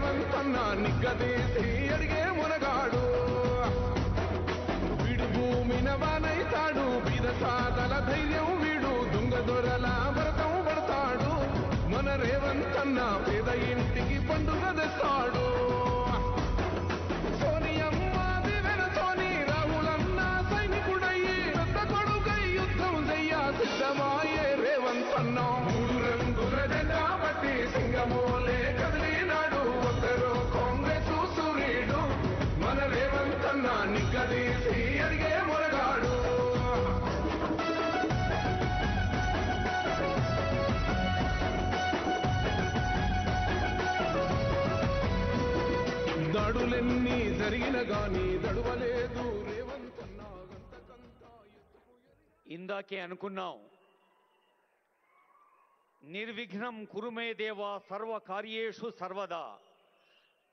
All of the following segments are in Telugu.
రేవంతన్న నిగ్గదీసి అడిగే మునగాడు వీడు భూమిన వానైతాడు బీద సాదల ధైర్యం వీడు దొంగ దొరల భరతం పడతాడు మన రేవంతన్న పేద ఇంటికి పండుగ తెస్తాడు సోనియమ్మ దివెనతోని రాహులన్న సైనికుడయ్యి పెద్ద కొడుకై యుద్ధం చెయ్య సిద్ధమాయే రేవంతన్న మూడు రంగుల జెండా బట్టి సింగమోలే కదిలినాడు ఒక్కరు కాంగ్రెస్ సూర్యుడు మన రేవంతన్న నిగ్గదీసి అడిగే మునగాడు దాడులెన్ని జరిగిన గాని దడువలేదు రేవంతన్న ఇందాకే అనుకున్నాం నిర్విఘ్నం కురుమే దేవ సర్వ కార్యేషు సర్వదా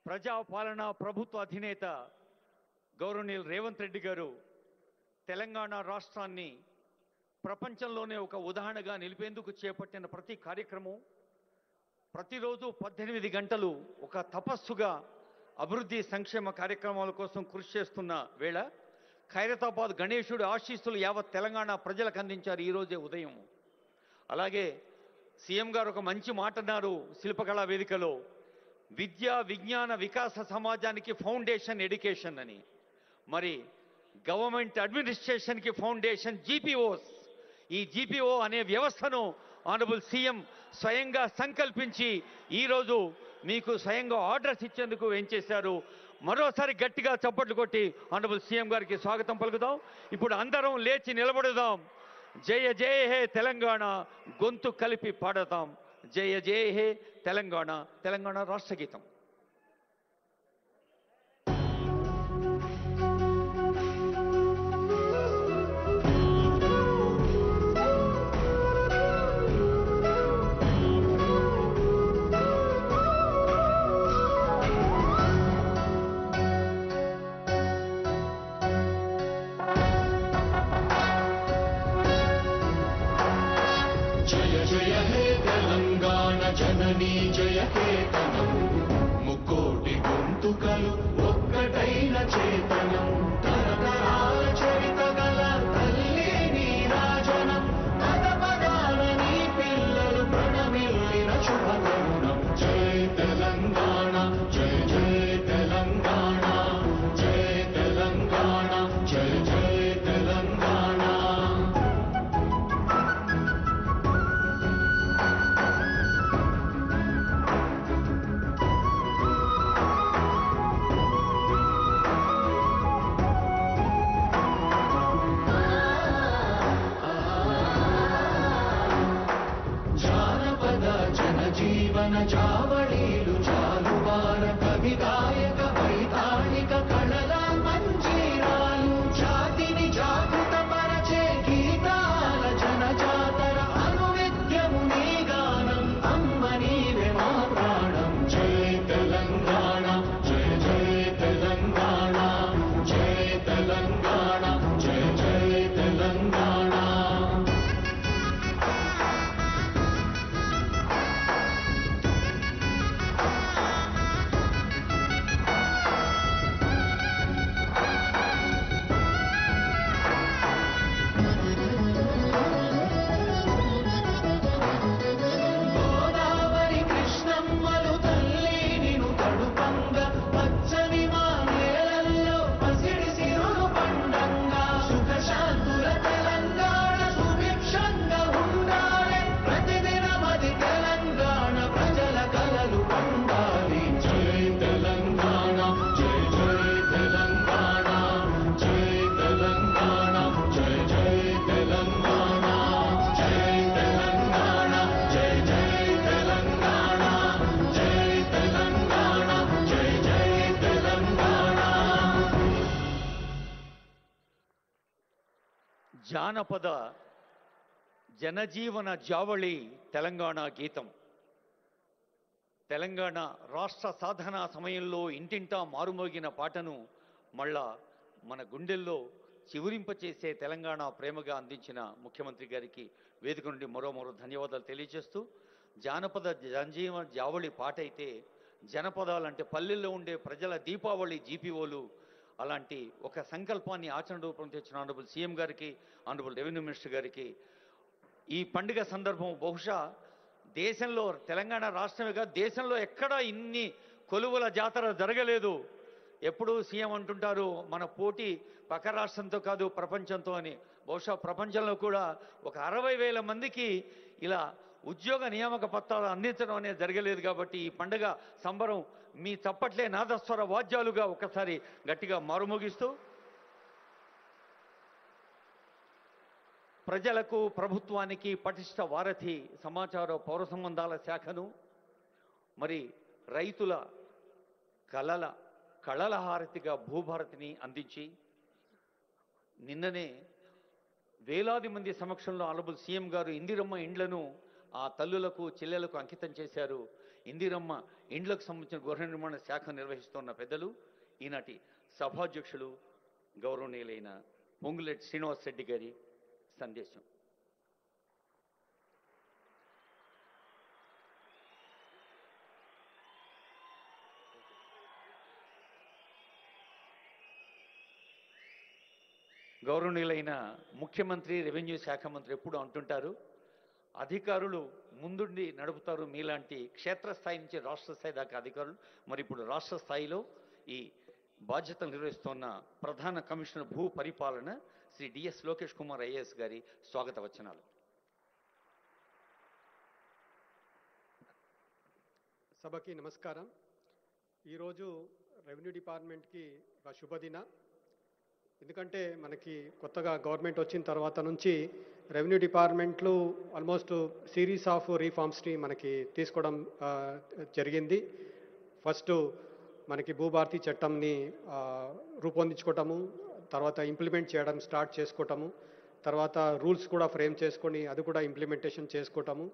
ప్రజాపాలన ప్రభుత్వ అధినేత గౌరవనీయులు రేవంత్ రెడ్డి గారు తెలంగాణ రాష్ట్రాన్ని ప్రపంచంలోనే ఒక ఉదాహరణగా నిలిపేందుకు చేపట్టిన ప్రతి కార్యక్రమం ప్రతిరోజు 18 గంటలు ఒక తపస్సుగా అభివృద్ధి సంక్షేమ కార్యక్రమాల కోసం కృషి చేస్తున్న వేళ ఖైరతాబాద్ గణేశుడి ఆశీస్సులు యావత్ తెలంగాణ ప్రజలకు అందించారు ఈరోజే ఉదయం. అలాగే సీఎం గారు ఒక మంచి మాట అన్నారు శిల్పకళా వేదికలో, విద్య విజ్ఞాన వికాస సమాజానికి ఫౌండేషన్ ఎడ్యుకేషన్ అని. మరి గవర్నమెంట్ అడ్మినిస్ట్రేషన్కి ఫౌండేషన్ జీపీఓస్. ఈ జీపీఓ అనే వ్యవస్థను ఆనరబుల్ సీఎం స్వయంగా సంకల్పించి ఈరోజు మీకు స్వయంగా ఆర్డర్స్ ఇచ్చేందుకు ఏం చేశారు. మరోసారి గట్టిగా చప్పట్లు కొట్టి ఆనరబుల్ సీఎం గారికి స్వాగతం పలుకుదాం. ఇప్పుడు అందరం లేచి నిలబడుదాం. జయ జయ హే తెలంగాణ గొంతు కలిపి పాడతాం. జయ జయ హే తెలంగాణ. తెలంగాణ రాష్ట్ర గీతం. జననీ జయ కేతనం ముక్కోటి గొంతుకలు ఒక్కటైన చేతనం తరతరాల చరిత గల తల్లి నీరాజనం పద పదాల నీ పిల్లలు ప్రణమిల్లిన శుభతరుణం. జయ తెలంగాణ జయ జయ తెలంగాణ జయ తెలంగాణ జయ జయ తెలంగాణ. జీవన జావళీలు జాలువార కవి గాయక వైతాళిక కళల మంజీరాలు జాతిని జాగృత పరచే గీతాల జనజాతర అనువిద్యము నీ గానం అమ్మ నీవే మా ప్రాణం. జయ తెలంగాణ జయ జయ తెలంగాణ జయ తెలంగాణ జయ జయ తెలంగాణ. జానపద జనజీవన జావళి తెలంగాణ గీతం. తెలంగాణ రాష్ట్ర సాధన సమయంలో ఇంటింటా మారుమోగిన పాటను మళ్ళా మన గుండెల్లో చివురింపచేసే తెలంగాణ ప్రేమగా అందించిన ముఖ్యమంత్రి గారికి వేదిక నుండి మరో ధన్యవాదాలు తెలియజేస్తూ, జానపద జనజీవన జావళి పాట అయితే జనపదాలు అంటే పల్లెల్లో ఉండే ప్రజల దీపావళి జీపీఓలు అలాంటి ఒక సంకల్పాన్ని ఆచరణ రూపం తెచ్చిన ఆనరబుల్ సీఎం గారికి, ఆనరబుల్ రెవెన్యూ మినిస్టర్ గారికి ఈ పండుగ సందర్భం బహుశా దేశంలో, తెలంగాణ రాష్ట్రమేగా దేశంలో ఎక్కడా ఇన్ని కొలువుల జాతర జరగలేదు. ఎప్పుడూ సీఎం అంటుంటారు మన పోటీ పక్క రాష్ట్రంతో కాదు ప్రపంచంతో అని. బహుశా ప్రపంచంలో కూడా ఒక 60,000 మందికి ఇలా ఉద్యోగ నియామక పత్రాలు అందించడం అనేది జరగలేదు. కాబట్టి ఈ పండుగ సంబరం మీ చప్పట్లే నాదస్వర వాద్యాలుగా ఒకసారి గట్టిగా మారుమోగిస్తూ ప్రజలకు, ప్రభుత్వానికి పటిష్ట వారధి సమాచార పౌర సంబంధాల శాఖను, మరి రైతుల కళల హారతిగా భూభారతిని అందించి నిన్ననే వేలాది మంది సమక్షంలో ఆనరబుల్ సీఎం గారు ఇందిరమ్మ ఇండ్లను ఆ తల్లులకు, చెల్లెలకు అంకితం చేశారు. ఇందిరమ్మ ఇండ్లకు సంబంధించిన గృహ నిర్మాణ శాఖ నిర్వహిస్తున్న పెద్దలు, ఈనాటి సభాధ్యక్షులు గౌరవనీయులైన పొంగులేటి శ్రీనివాస్ రెడ్డి గారి సందేశం. గౌరవనీయులైన ముఖ్యమంత్రి, రెవెన్యూ శాఖ మంత్రి ఎప్పుడు అంటుంటారు, అధికారులు ముందుండి నడుపుతారు మీలాంటి క్షేత్రస్థాయి నుంచి రాష్ట్ర స్థాయి దాకా అధికారులు. మరి ఇప్పుడు రాష్ట్ర స్థాయిలో ఈ బాధ్యతలు నిర్వహిస్తున్న ప్రధాన కమిషనర్ భూ పరిపాలన శ్రీ డిఎస్ లోకేష్ కుమార్ ఐఏఎస్ గారి స్వాగత వచనాలు. సభకి నమస్కారం. ఈరోజు రెవెన్యూ డిపార్ట్మెంట్కి ఒక శుభదిన. ఎందుకంటే మనకి కొత్తగా గవర్నమెంట్ వచ్చిన తర్వాత నుంచి రెవెన్యూ డిపార్ట్మెంట్లో ఆల్మోస్ట్ సిరీస్ ఆఫ్ రీఫార్మ్స్ని మనకి తీసుకోవడం జరిగింది. ఫస్ట్ మనకి భూభారతి చట్టంని రూపొందించుకోవటము, తర్వాత ఇంప్లిమెంట్ చేయడం స్టార్ట్ చేసుకోవటము, తర్వాత రూల్స్ కూడా ఫ్రేమ్ చేసుకొని అది కూడా ఇంప్లిమెంటేషన్ చేసుకోవటము.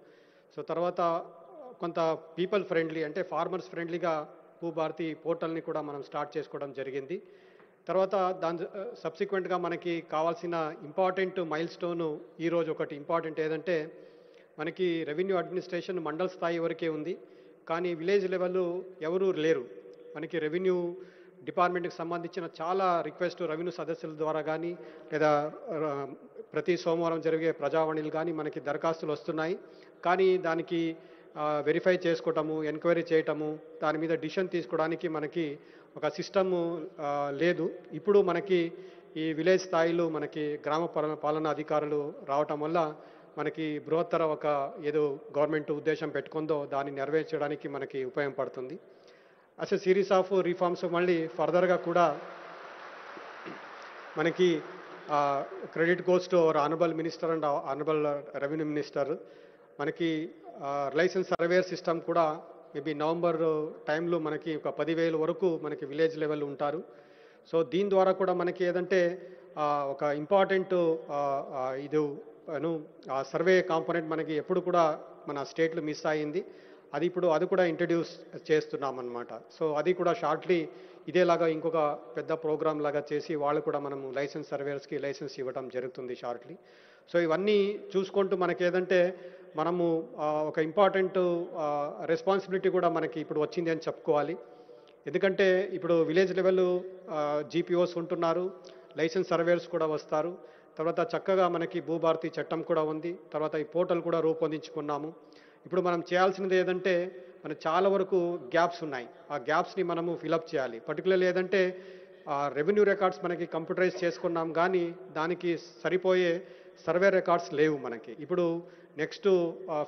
సో తర్వాత కొంత పీపుల్ ఫ్రెండ్లీ అంటే ఫార్మర్స్ ఫ్రెండ్లీగా భూభారతి పోర్టల్ని కూడా మనం స్టార్ట్ చేసుకోవడం జరిగింది. తర్వాత దాని సబ్సిక్వెంట్గా మనకి కావాల్సిన ఇంపార్టెంట్ మైల్ స్టోను ఈరోజు ఒకటి ఇంపార్టెంట్ ఏదంటే, మనకి రెవెన్యూ అడ్మినిస్ట్రేషన్ మండల స్థాయి వరకే ఉంది, కానీ విలేజ్ లెవెల్ ఎవరూ లేరు. మనకి రెవెన్యూ డిపార్ట్మెంట్కి సంబంధించిన చాలా రిక్వెస్ట్ రెవెన్యూ సదస్సుల ద్వారా కానీ లేదా ప్రతి సోమవారం జరిగే ప్రజావాణిలు కానీ మనకి దరఖాస్తులు వస్తున్నాయి. కానీ దానికి వెరిఫై చేసుకోవటము, ఎంక్వైరీ చేయటము, దాని మీద డిసిషన్ తీసుకోవడానికి మనకి ఒక సిస్టమ్ లేదు. ఇప్పుడు మనకి ఈ విలేజ్ స్థాయిలో మనకి గ్రామ పాలనా అధికారులు రావటం వల్ల మనకి బృహత్తర ఒక ఏదో గవర్నమెంట్ ఉద్దేశం పెట్టుకుందో దాన్ని నెరవేర్చడానికి మనకి ఉపయోగపడుతుంది. అసలు సిరీస్ ఆఫ్ రిఫార్మ్స్ మళ్ళీ ఫర్దర్గా కూడా మనకి credit goes to our honourable minister and honourable revenue minister. మనకి లైసెన్స్ సర్వేయర్ సిస్టమ్ కూడా మేబీ నవంబర్ టైంలో మనకి ఒక 10,000 వరకు మనకి విలేజ్ లెవెల్ ఉంటారు. సో దీని ద్వారా కూడా మనకి ఏదంటే ఒక ఇంపార్టెంట్ ఇది సర్వే కాంపోనెంట్ మనకి ఎప్పుడు కూడా మన స్టేట్లో మిస్ అయ్యింది. అది కూడా ఇంట్రడ్యూస్ చేస్తున్నాం అన్నమాట. సో అది కూడా షార్ట్లీ ఇదేలాగా ఇంకొక పెద్ద ప్రోగ్రామ్ లాగా చేసి వాళ్ళు కూడా మనము లైసెన్స్ సర్వేయర్స్కి లైసెన్స్ ఇవ్వడం జరుగుతుంది షార్ట్లీ. సో ఇవన్నీ చూసుకుంటూ మనకి ఏదంటే మనము ఒక ఇంపార్టెంట్ రెస్పాన్సిబిలిటీ కూడా మనకి ఇప్పుడు వచ్చింది అని చెప్పుకోవాలి. ఎందుకంటే ఇప్పుడు విలేజ్ లెవెల్ జీపీఓస్ ఉంటున్నారు, లైసెన్స్ సర్వేయర్స్ కూడా వస్తారు. తర్వాత చక్కగా మనకి భూభారతి చట్టం కూడా ఉంది. తర్వాత ఈ పోర్టల్ కూడా రూపొందించుకున్నాము. ఇప్పుడు మనం చేయాల్సినది ఏదంటే మనకు చాలా వరకు గ్యాప్స్ ఉన్నాయి. ఆ గ్యాప్స్ని మనము ఫిలప్ చేయాలి. పర్టికులర్లీ ఏదంటే రెవెన్యూ రికార్డ్స్ మనకి కంప్యూటరైజ్ చేసుకున్నాం, కానీ దానికి సరిపోయే సర్వే రికార్డ్స్ లేవు మనకి. ఇప్పుడు నెక్స్ట్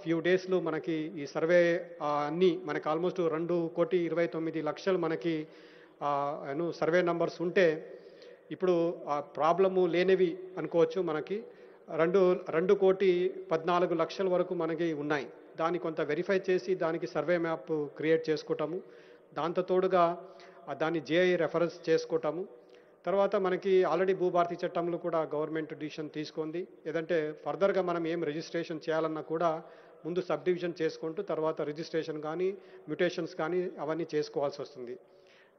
ఫ్యూ డేస్లో మనకి ఈ సర్వే అన్నీ మనకి ఆల్మోస్ట్ 2,29,00,000 మనకి సర్వే నంబర్స్ ఉంటే ఇప్పుడు ప్రాబ్లము లేనివి అనుకోవచ్చు. మనకి 2,14,00,000 వరకు మనకి ఉన్నాయి. దాన్ని కొంత వెరిఫై చేసి దానికి సర్వే మ్యాప్ క్రియేట్ చేసుకోవటము, దాంతో తోడుగా దాన్ని జేఐ రెఫరెన్స్ చేసుకోవటము. తర్వాత మనకి ఆల్రెడీ భూభారతి చట్టంలో కూడా గవర్నమెంట్ డిసిషన్ తీసుకుంది. ఏదంటే ఫర్దర్గా మనం ఏం రిజిస్ట్రేషన్ చేయాలన్నా కూడా ముందు సబ్ డివిజన్ చేసుకుంటూ తర్వాత రిజిస్ట్రేషన్ కానీ మ్యూటేషన్స్ కానీ అవన్నీ చేసుకోవాల్సి వస్తుంది.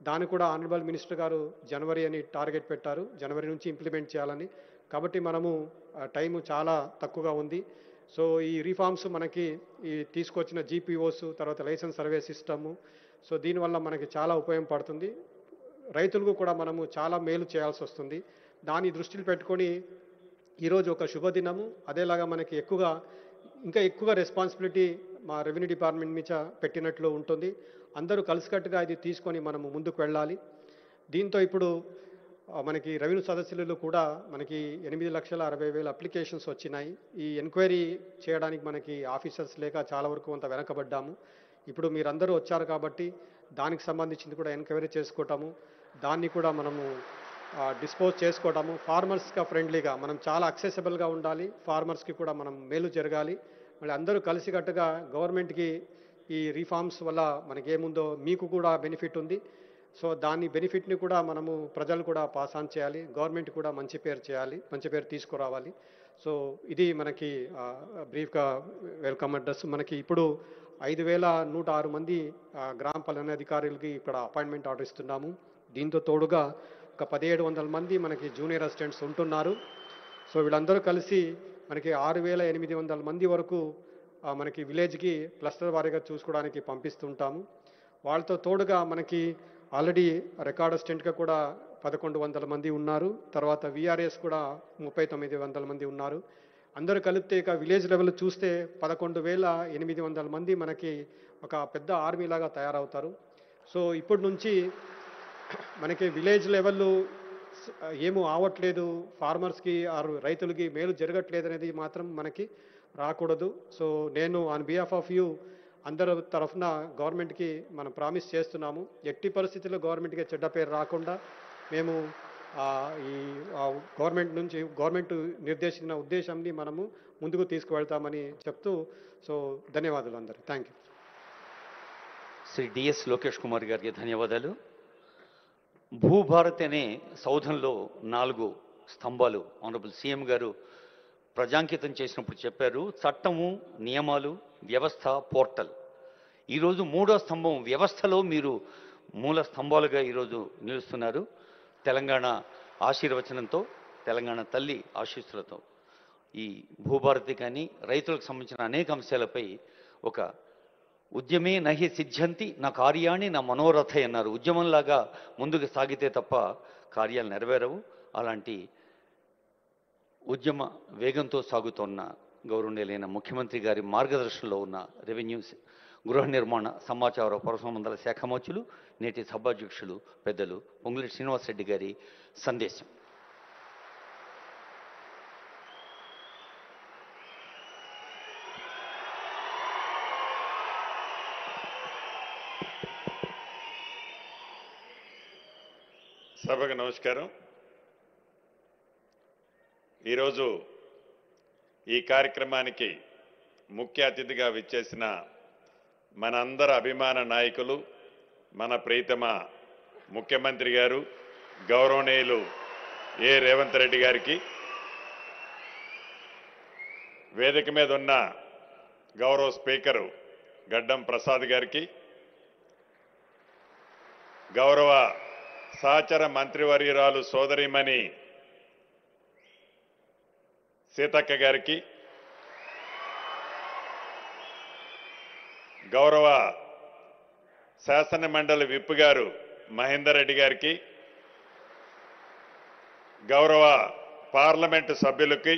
దాన్ని కూడా ఆనరబుల్ మినిస్టర్ గారు జనవరి అని టార్గెట్ పెట్టారు, జనవరి నుంచి ఇంప్లిమెంట్ చేయాలని. కాబట్టి మనము టైము చాలా తక్కువగా ఉంది. సో ఈ రిఫార్మ్స్ మనకి ఈ తీసుకొచ్చిన జీపీఓస్, తర్వాత లైసెన్స్ సర్వే సిస్టము, సో దీనివల్ల మనకి చాలా ఉపయోగం పడుతుంది. రైతులకు కూడా మనము చాలా మేలు చేయాల్సి వస్తుంది. దాన్ని దృష్టిలో పెట్టుకొని ఈరోజు ఒక శుభదినము. అదేలాగా మనకి ఇంకా ఎక్కువగా రెస్పాన్సిబిలిటీ మా రెవెన్యూ డిపార్ట్మెంట్ మీద పెట్టినట్లు ఉంటుంది. అందరూ కలిసికట్టుగా ఇది తీసుకొని మనము ముందుకు వెళ్ళాలి. దీంతో ఇప్పుడు మనకి రెవెన్యూ సదస్సులు కూడా మనకి 8,60,60,000 అప్లికేషన్స్ వచ్చినాయి. ఈ ఎంక్వైరీ చేయడానికి మనకి ఆఫీసర్స్ లేక చాలా వరకు కొంత వెనకబడ్డాము. ఇప్పుడు మీరందరూ వచ్చారు కాబట్టి దానికి సంబంధించింది కూడా ఎంక్వైరీ చేసుకోవటము, దాన్ని కూడా మనము డిస్పోజ్ చేసుకోవటము, ఫార్మర్స్గా ఫ్రెండ్లీగా మనం చాలా అక్సెసిబుల్గా ఉండాలి. ఫార్మర్స్కి కూడా మనం మేలు జరగాలి. మళ్ళీ అందరూ కలిసికట్టుగా గవర్నమెంట్కి ఈ రిఫార్మ్స్ వల్ల మనకి ఏముందో మీకు కూడా బెనిఫిట్ ఉంది. సో దాని బెనిఫిట్ని కూడా మనము ప్రజలు కూడా పాస్ ఆన్ చేయాలి. గవర్నమెంట్ కూడా మంచి పేరు తీసుకురావాలి. సో ఇది మనకి బ్రీఫ్గా వెల్కమ్ అడ్రస్. మనకి ఇప్పుడు 5,106 మంది గ్రామ పాలన అధికారులకి ఇక్కడ అపాయింట్మెంట్ ఆర్డర్ ఇస్తున్నాము. దీంతో తోడుగా ఒక 1,700 మంది మనకి జూనియర్ అసిస్టెంట్స్ ఉంటున్నారు. సో వీళ్ళందరూ కలిసి మనకి 6,800 మంది వరకు మనకి విలేజ్కి క్లస్టర్ వారీగా చూసుకోవడానికి పంపిస్తుంటాము. వాళ్ళతో తోడుగా మనకి ఆల్రెడీ రికార్డ్ అసిస్టెంట్గా కూడా 1,100 మంది ఉన్నారు. తర్వాత విఆర్ఎస్ కూడా 39,000 మంది ఉన్నారు. అందరూ కలిపితే ఇక విలేజ్ లెవెల్ చూస్తే 11,800 మంది మనకి ఒక పెద్ద ఆర్మీ లాగా తయారవుతారు. సో ఇప్పటి నుంచి మనకి విలేజ్ లెవెల్ ఏమో ఆవట్లేదు, ఫార్మర్స్కి రైతులకి మేలు జరగట్లేదు అనేది మాత్రం మనకి రాకూడదు. సో నేను ఆన్ బిహాఫ్ ఆఫ్ యూ అందరి తరఫున గవర్నమెంట్కి మనం ప్రామిస్ చేస్తున్నాము. ఎట్టి పరిస్థితుల్లో గవర్నమెంట్కి చెడ్డ పేరు రాకుండా మేము ఈ గవర్నమెంట్ నిర్దేశించిన ఉద్దేశాన్ని మనము ముందుకు తీసుకువెళ్తామని చెప్తూ, సో ధన్యవాదాలు అందరూ. Thank you. Shri DS Lokesh Kumar గారికి ధన్యవాదాలు. భూభారత్ అనే సౌధంలో 4 స్తంభాలు ఆనరబుల్ సీఎం గారు ప్రజాంకితం చేసినప్పుడు చెప్పారు. చట్టము, నియమాలు, వ్యవస్థ, పోర్టల్. ఈరోజు 3వ స్తంభం వ్యవస్థలో మీరు మూల స్తంభాలుగా ఈరోజు నిలుస్తున్నారు. తెలంగాణ ఆశీర్వచనంతో, తెలంగాణ తల్లి ఆశీస్సులతో ఈ భూభారతి కానీ రైతులకు సంబంధించిన అనేక అంశాలపై ఒక ఉద్యమే నహి సిద్ధ్యంతి నా కార్యాణి నా మనోరథ అన్నారు. ఉద్యమంలాగా ముందుకు సాగితే తప్ప కార్యాలు నెరవేరవు. అలాంటి ఉద్యమ వేగంతో సాగుతున్న గౌరవనీయులైన ముఖ్యమంత్రి గారి మార్గదర్శనంలో ఉన్న రెవెన్యూ, గృహ నిర్మాణ, సమాచార, పౌర సంబంధాల శాఖ మంత్రులు, నేటి సభాధ్యక్షులు పెద్దలు పొంగులేటి శ్రీనివాసరెడ్డి గారి సందేశం. సభకు నమస్కారం. ఈరోజు ఈ కార్యక్రమానికి ముఖ్య అతిథిగా విచ్చేసిన మనందరి అభిమాన నాయకులు, మన ప్రీతమ ముఖ్యమంత్రి గారు గౌరవనీయులు రేవంత్ రెడ్డి గారికి, వేదిక మీద ఉన్న గౌరవ స్పీకరు గడ్డం ప్రసాద్ గారికి, గౌరవ సహచర మంత్రివర్యురాలు సోదరిమణి సీతక్క గారికి, గౌరవ శాసన మండలి విప్ గారు మహేందర్ రెడ్డి గారికి, గౌరవ పార్లమెంటు సభ్యులకి,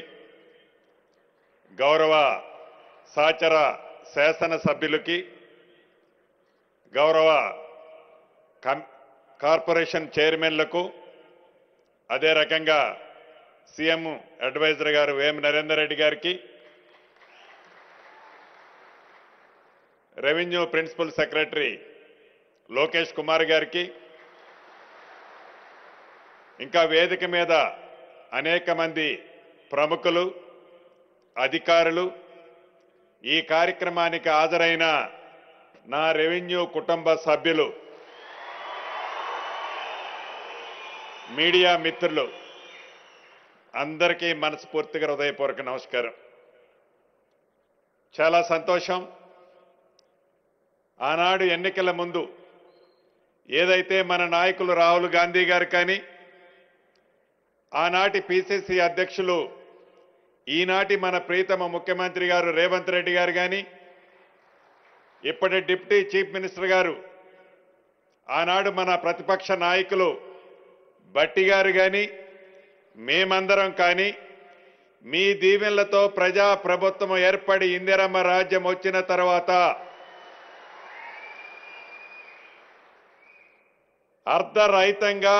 గౌరవ సహచర శాసన సభ్యులకి, గౌరవ కార్పొరేషన్ చైర్మన్లకు, అదే రకంగా సీఎం అడ్వైజర్ గారు వేం నరేందర్ రెడ్డి గారికి, revenue principal secretary Lokesh Kumar గారికి, ఇంకా వేదిక మీద అనేక మంది ప్రముఖులు, అధికారులు, ఈ కార్యక్రమానికి హాజరైన నా రెవెన్యూ కుటుంబ సభ్యులు, మీడియా మిత్రులు అందరికీ మనస్ఫూర్తిగా హృదయపూర్వక నమస్కారం. చాలా సంతోషం. ఆనాడు ఎన్నికల ముందు ఏదైతే మన నాయకులు రాహుల్ గాంధీ గారు కానీ, ఆనాటి పిసిసి అధ్యక్షులు ఈనాటి మన ప్రీతమ ముఖ్యమంత్రి గారు రేవంత్ రెడ్డి గారు కానీ, ఇప్పటి డిప్యూటీ చీఫ్ మినిస్టర్ గారు ఆనాడు మన ప్రతిపక్ష నాయకులు బట్టి గారు కానీ మేమందరం కానీ మీ దీవెనలతో ప్రజా ప్రభుత్వం ఏర్పడి ఇందిరమ్మ రాజ్యం వచ్చిన తర్వాత అర్ధరహితంగా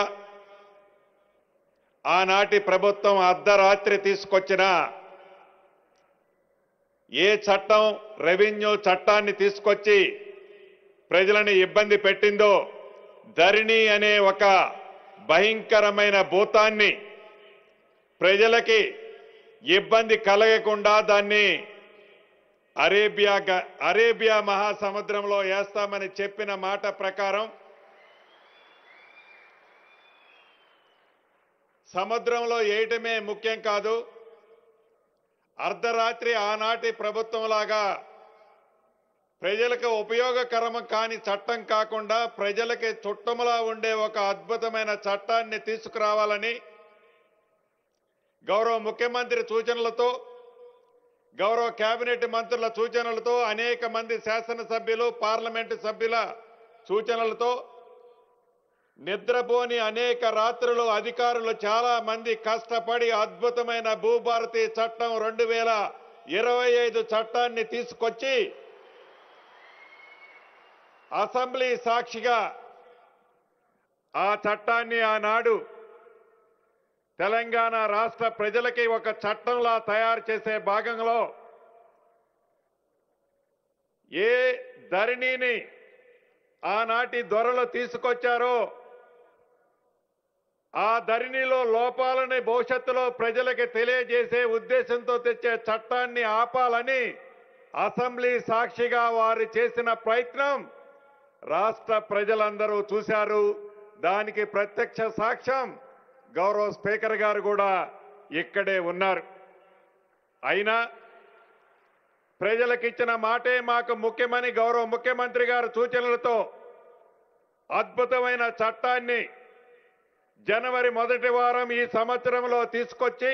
ఆనాటి ప్రభుత్వం అర్ధరాత్రి తీసుకొచ్చిన ఏ చట్టం రెవెన్యూ చట్టాన్ని తీసుకొచ్చి ప్రజలను ఇబ్బంది పెట్టిందో ధరణి అనే ఒక భయంకరమైన భూతాన్ని ప్రజలకి ఇబ్బంది కలగకుండా దాన్ని అరేబియా మహాసముద్రంలో వేస్తామని చెప్పిన మాట ప్రకారం సముద్రంలో వేయటమే ముఖ్యం కాదు, అర్ధరాత్రి ఆనాటి ప్రభుత్వంలాగా ప్రజలకు ఉపయోగకరం కాని చట్టం కాకుండా ప్రజలకి చుట్టములా ఉండే ఒక అద్భుతమైన చట్టాన్ని తీసుకురావాలని గౌరవ ముఖ్యమంత్రి సూచనలతో, గౌరవ కేబినెట్ మంత్రుల సూచనలతో, అనేక మంది శాసనసభ్యులు పార్లమెంటు సభ్యుల సూచనలతో నిద్రపోని అనేక రాత్రులు అధికారులు చాలా మంది కష్టపడి అద్భుతమైన భూభారతి చట్టం 2025 చట్టాన్ని తీసుకొచ్చి అసెంబ్లీ సాక్షిగా ఆ చట్టాన్ని ఆనాడు తెలంగాణ రాష్ట్ర ప్రజలకి ఒక చట్టంలా తయారు చేసే భాగంలో ఏ ధరణిని ఆనాటి దొరలు తీసుకొచ్చారో ఆ ధరణిలో లోపాలని భవిష్యత్తులో ప్రజలకి తెలియజేసే ఉద్దేశంతో తెచ్చే చట్టాన్ని ఆపాలని అసెంబ్లీ సాక్షిగా వారు చేసిన ప్రయత్నం రాష్ట్ర ప్రజలందరూ చూశారు. దానికి ప్రత్యక్ష సాక్ష్యం గౌరవ స్పీకర్ గారు కూడా ఇక్కడే ఉన్నారు. అయినా ప్రజలకిచ్చిన మాటే మాకు ముఖ్యమని గౌరవ ముఖ్యమంత్రి గారి సూచనలతో అద్భుతమైన చట్టాన్ని జనవరి మొదటి వారం ఈ సంవత్సరంలో తీసుకొచ్చి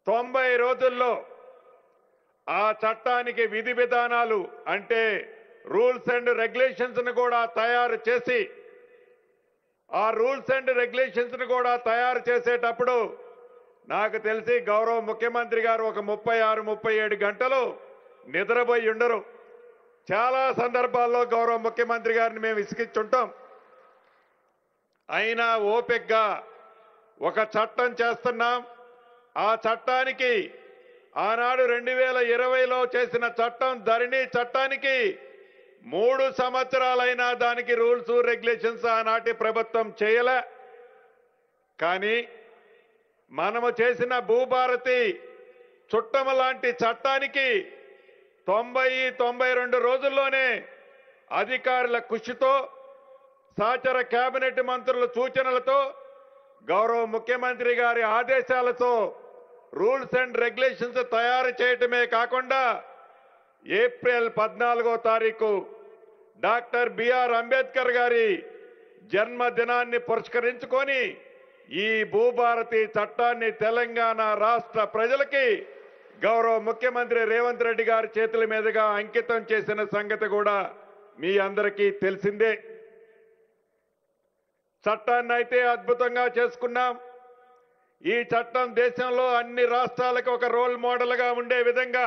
90 రోజుల్లో ఆ చట్టానికి విధి విధానాలు అంటే రూల్స్ అండ్ రెగ్యులేషన్స్ ను కూడా తయారు చేసి ఆ రూల్స్ అండ్ రెగ్యులేషన్స్ ను కూడా తయారు చేసేటప్పుడు నాకు తెలిసి గౌరవ ముఖ్యమంత్రి గారు ఒక 36-37 గంటలు నిద్రపోయి ఉండరు. చాలా సందర్భాల్లో గౌరవ ముఖ్యమంత్రి గారిని మేము విసిగిస్తుంటాం. అయినా ఓపికగా ఒక చట్టం చేస్తున్నాం. ఆ చట్టానికి ఆనాడు 2020లో చేసిన చట్టం ధరణి చట్టానికి 3 సంవత్సరాలైనా దానికి రూల్స్ రెగ్యులేషన్స్ ఆనాటి ప్రభుత్వం చేయలే. కానీ మనము చేసిన భూభారతి చుట్టము లాంటి చట్టానికి 90-92 రోజుల్లోనే అధికారుల కృషితో సహచర కేబినెట్ మంత్రుల సూచనలతో గౌరవ ముఖ్యమంత్రి గారి ఆదేశాలతో రూల్స్ అండ్ రెగ్యులేషన్స్ తయారు చేయటమే కాకుండా ఏప్రిల్ 14వ తారీఖు డాక్టర్ బిఆర్ అంబేద్కర్ గారి జన్మదినాన్ని పురస్కరించుకొని ఈ భూభారతి చట్టాన్ని తెలంగాణ రాష్ట్ర ప్రజలకి గౌరవ ముఖ్యమంత్రి రేవంత్ రెడ్డి గారి చేతుల మీదుగా అంకితం చేసిన సంగతి కూడా మీ అందరికీ తెలిసిందే. చట్టాన్ని అయితే అద్భుతంగా చేసుకున్నాం. ఈ చట్టం దేశంలో అన్ని రాష్ట్రాలకు ఒక రోల్ మోడల్గా ఉండే విధంగా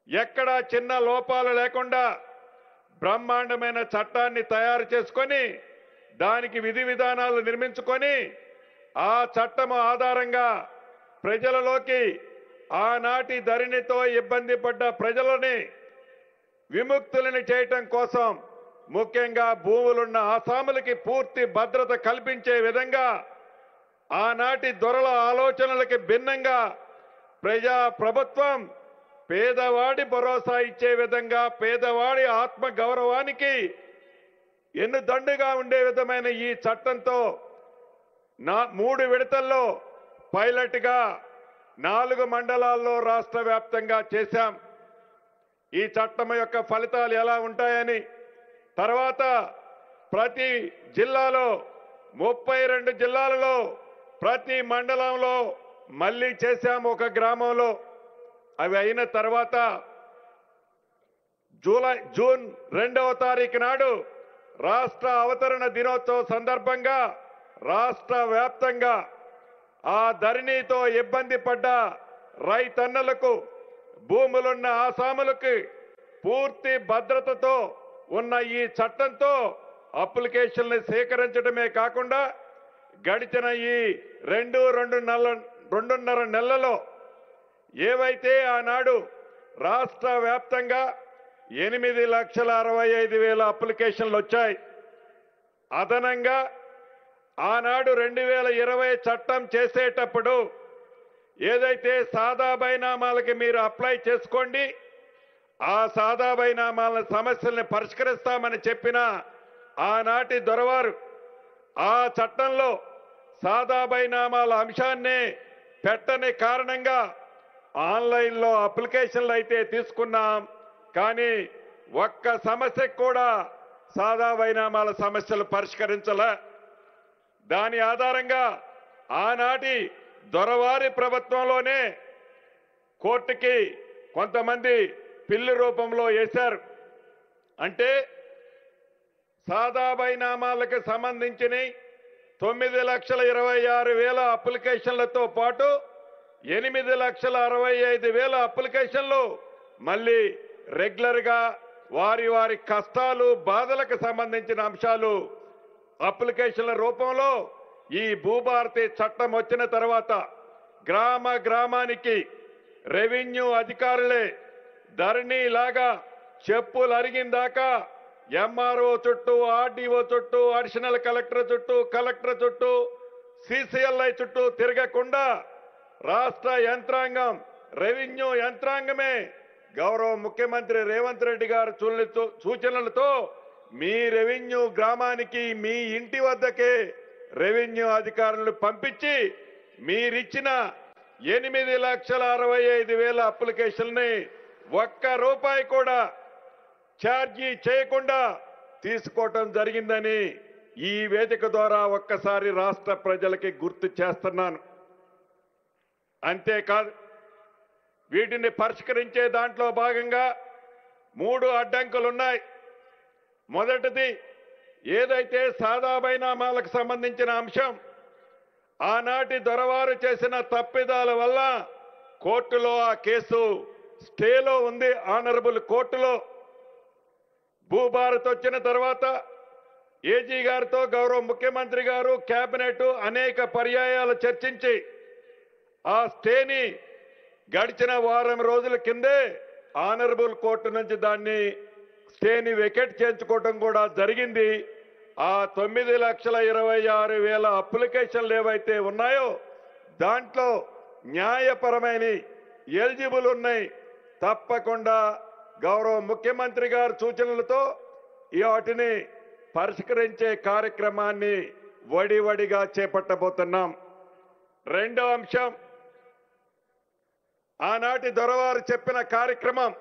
ఎక్కడా చిన్న లోపాలు లేకుండా బ్రహ్మాండమైన చట్టాన్ని తయారు చేసుకొని దానికి విధి విధానాలు నిర్మించుకొని ఆ చట్టం ఆధారంగా ప్రజలలోకి ఆనాటి ధరణితో ఇబ్బంది పడ్డ ప్రజలని విముక్తులని చేయటం కోసం ముఖ్యంగా భూములున్న ఆసాములకి పూర్తి భద్రత కల్పించే విధంగా ఆనాటి దొరల ఆలోచనలకి భిన్నంగా ప్రజా ప్రభుత్వం పేదవాడి భరోసా ఇచ్చే విధంగా పేదవాడి ఆత్మ గౌరవానికి ఎన్నుదండుగా ఉండే విధమైన ఈ చట్టంతో 3 విడతల్లో పైలట్గా 4 మండలాల్లో రాష్ట్ర వ్యాప్తంగా చేశాం. ఈ చట్టం యొక్క ఫలితాలు ఎలా ఉంటాయని తర్వాత ప్రతి జిల్లాలో 32 జిల్లాలలో ప్రతి మండలంలో మళ్ళీ చేశాము ఒక గ్రామంలో. అవి అయిన తర్వాత జూన్ 2వ తారీఖు నాడు రాష్ట్ర అవతరణ దినోత్సవం సందర్భంగా రాష్ట్ర వ్యాప్తంగా ఆ ధరణితో ఇబ్బంది పడ్డ రైతన్నలకు భూములున్న ఆసాములకి పూర్తి భద్రతతో ఉన్న ఈ చట్టంతో అప్లికేషన్లు సేకరించడమే కాకుండా గడిచిన ఈ రెండున్నర నెలలలో ఏవైతే ఆనాడు రాష్ట్ర వ్యాప్తంగా 8,65,000 అప్లికేషన్లు వచ్చాయి. అదనంగా ఆనాడు 2020 చట్టం చేసేటప్పుడు ఏదైతే సాదా బైనామాలకి మీరు అప్లై చేసుకోండి, ఆ సాదా బైనామాల సమస్యల్ని పరిష్కరిస్తామని చెప్పిన ఆనాటి దొరవారు ఆ చట్టంలో సాదా బైనామాల అంశాన్నే పెట్టని కారణంగా ఆన్లైన్లో అప్లికేషన్లు అయితే తీసుకున్నాం, కానీ ఒక్క సమస్యకు కూడా సాదా బైనామాల సమస్యలు పరిష్కరించలే. దాని ఆధారంగా ఆనాటి దొరవారి ప్రభుత్వంలోనే కోర్టుకి కొంతమంది పిల్లి రూపంలో వేశారు. అంటే సాదా బైనామాలకు సంబంధించిన 9,26,000 అప్లికేషన్లతో పాటు 8,65,000 అప్లికేషన్లు మళ్ళీ రెగ్యులర్గా వారి కష్టాలు బాధలకు సంబంధించిన అంశాలు అప్లికేషన్ల రూపంలో ఈ భూభారతి చట్టం వచ్చిన తర్వాత గ్రామానికి రెవెన్యూ అధికారులే ధరణిలాగా చెప్పులు అరిగిందాకా ఎంఆర్ఓ చుట్టూ, ఆర్డీఓ చుట్టూ, అడిషనల్ కలెక్టర్ చుట్టూ, కలెక్టర్ చుట్టూ, సిసిఎల్ఐ చుట్టూ తిరగకుండా రాష్ట్ర యంత్రాంగం, రెవెన్యూ యంత్రాంగమే గౌరవ ముఖ్యమంత్రి రేవంత్ రెడ్డి గారు సూచనలతో మీ రెవెన్యూ గ్రామానికి మీ ఇంటి వద్దకే రెవెన్యూ అధికారులను పంపించి మీరిచ్చిన 8,65,000 అప్లికేషన్ని ₹1 కూడా ఛార్జీ చేయకుండా తీసుకోవటం జరిగిందని ఈ వేదిక ద్వారా ఒక్కసారి రాష్ట్ర ప్రజలకి గుర్తు చేస్తున్నాను. అంతేకాదు, వీటిని పరిష్కరించే దాంట్లో భాగంగా 3 అడ్డంకులున్నాయి. మొదటిది ఏదైతే సాదా బైనామాలకు సంబంధించిన అంశం, ఆనాటి దొరవారు చేసిన తప్పిదాల వల్ల కోర్టులో ఆ కేసు స్టేలో ఉంది. ఆనరబుల్ కోర్టులో భూభారత్ వచ్చిన తర్వాత ఏజీ గారితో గౌరవ ముఖ్యమంత్రి గారు కేబినెట్ అనేక పర్యాయాలు చర్చించి ఆ స్టేని గడిచిన వారం రోజుల కిందే ఆనరబుల్ కోర్టు నుంచి దాన్ని స్టేని వెకెట్ చేయించుకోవడం కూడా జరిగింది. ఆ 9,26,000 అప్లికేషన్లు ఏవైతే ఉన్నాయో దాంట్లో న్యాయపరమైన ఎలిజిబుల్ ఉన్నాయి. తప్పకుండా గౌరవ ముఖ్యమంత్రి గారి సూచనలతో వాటిని పరిష్కరించే కార్యక్రమాన్ని వడివడిగా చేపట్టబోతున్నాం. రెండో అంశం, ఆనాటి దొరవారు చెప్పిన కార్యక్రమం,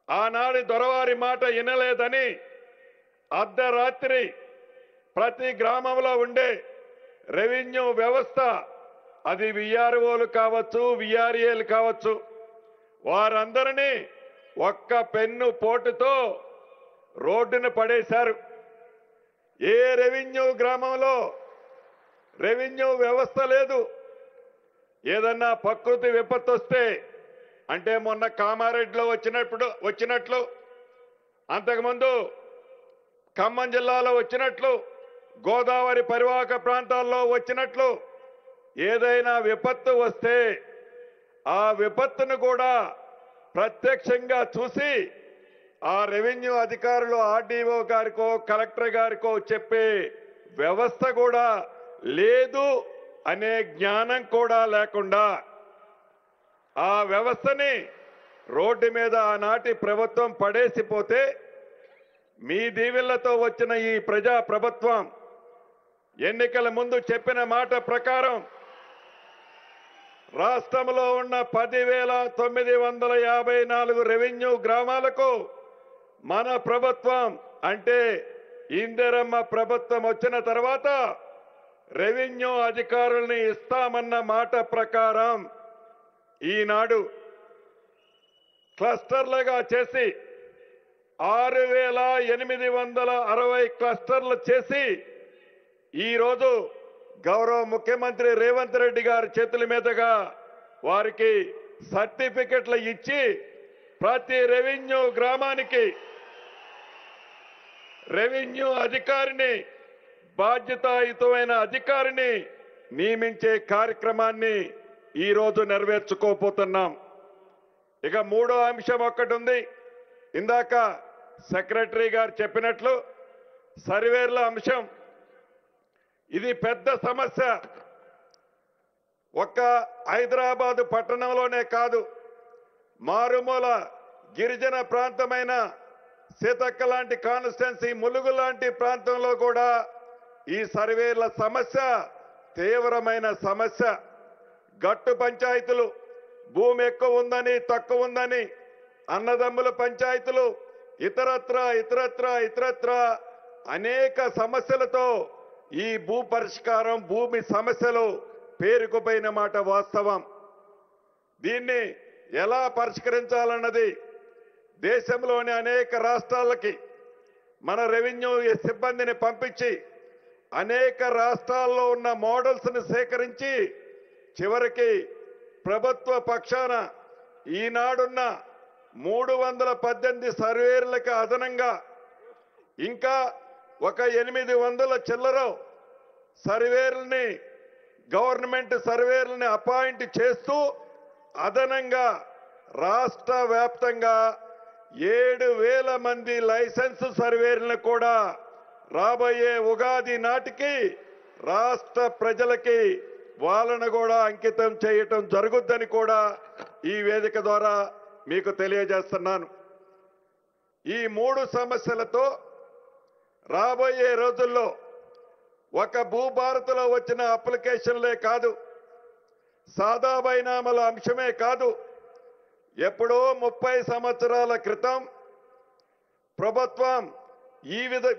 ఆనాటి దొరవారి మాట వినలేదని అర్ధరాత్రి ప్రతి గ్రామంలో ఉండే రెవెన్యూ వ్యవస్థ, అది విఆర్ఓలు కావచ్చు, విఆర్ఏలు కావచ్చు, వారందరినీ ఒక్క పెన్ను పోటుతో రోడ్డును పడేశారు. ఏ రెవెన్యూ గ్రామంలో రెవెన్యూ వ్యవస్థ లేదు. ఏదన్నా ప్రకృతి విపత్తు వస్తే, అంటే మొన్న కామారెడ్డిలో వచ్చినట్లు, అంతకుముందు ఖమ్మం జిల్లాలో వచ్చినట్లు, గోదావరి పరివాహక ప్రాంతాల్లో వచ్చినట్లు ఏదైనా విపత్తు వస్తే ఆ విపత్తును కూడా ప్రత్యక్షంగా చూసి ఆ రెవెన్యూ అధికారులు ఆర్డీఓ గారికో కలెక్టర్ గారికో చెప్పే వ్యవస్థ కూడా లేదు అనే జ్ఞానం కూడా లేకుండా ఆ వ్యవస్థని రోడ్డు మీద ఆనాటి ప్రభుత్వం పడేసిపోతే, మీ దీవెళ్లతో వచ్చిన ఈ ప్రజా ప్రభుత్వం ఎన్నికల ముందు చెప్పిన మాట ప్రకారం రాష్ట్రంలో ఉన్న 10,954 రెవెన్యూ గ్రామాలకు మన ప్రభుత్వం, అంటే ఇందిరమ్మ ప్రభుత్వం వచ్చిన తర్వాత రెవెన్యూ అధికారుల్ని ఇస్తామన్న మాట ప్రకారం ఈనాడు క్లస్టర్లుగా చేసి 6,860 క్లస్టర్లు చేసి ఈరోజు గౌరవ ముఖ్యమంత్రి రేవంత్ రెడ్డి గారి చేతుల మీదుగా వారికి సర్టిఫికెట్లు ఇచ్చి ప్రతి రెవెన్యూ గ్రామానికి రెవెన్యూ అధికారిని బాధ్యతాయుతమైన అధికారిని నియమించే కార్యక్రమాన్ని ఈరోజు నెరవేర్చుకోబోతున్నాం. ఇక మూడో అంశం ఒక్కటి ఉంది. ఇందాక సెక్రటరీ గారు చెప్పినట్లు సర్వేర్ల అంశం ఇది పెద్ద సమస్య. ఒక్క హైదరాబాదు పట్టణంలోనే కాదు, మారుమూల గిరిజన ప్రాంతమైన సీతక్క లాంటి కాన్స్టిట్యున్సీ, ములుగు లాంటి ప్రాంతంలో కూడా ఈ సర్వేర్ల సమస్య తీవ్రమైన సమస్య. గట్టు పంచాయతీలు, భూమి ఎక్కువ ఉందని తక్కువ ఉందని, అన్నదమ్ముల పంచాయతీలు, ఇతరత్ర అనేక సమస్యలతో ఈ భూ పరిష్కారం, భూమి సమస్యలు పేరుకుపోయిన మాట వాస్తవం. దీన్ని ఎలా పరిష్కరించాలన్నది దేశంలోని అనేక రాష్ట్రాలకి మన రెవెన్యూ సిబ్బందిని పంపించి అనేక రాష్ట్రాల్లో ఉన్న మోడల్స్ని సేకరించి చివరికి ప్రభుత్వ పక్షాన ఈనాడున్న 318 సర్వేర్లకు అదనంగా ఇంకా ఒక 800 చిల్లర సర్వేర్లని, గవర్నమెంట్ సర్వేర్లని అపాయింట్ చేస్తూ అదనంగా రాష్ట్ర వ్యాప్తంగా 7,000 మంది లైసెన్స్ సర్వేర్లను కూడా రాబోయే ఉగాది నాటికి రాష్ట్ర ప్రజలకి వాళ్ళను కూడా అంకితం చేయటం జరుగుద్దని కూడా ఈ వేదిక ద్వారా మీకు తెలియజేస్తున్నాను. ఈ 3 సమస్యలతో రాబోయే రోజుల్లో ఒక భూభారత్లో వచ్చిన అప్లికేషన్లే కాదు, సాదా బైనామాల అంశమే కాదు, ఎప్పుడో 30 సంవత్సరాల క్రితం ప్రభుత్వం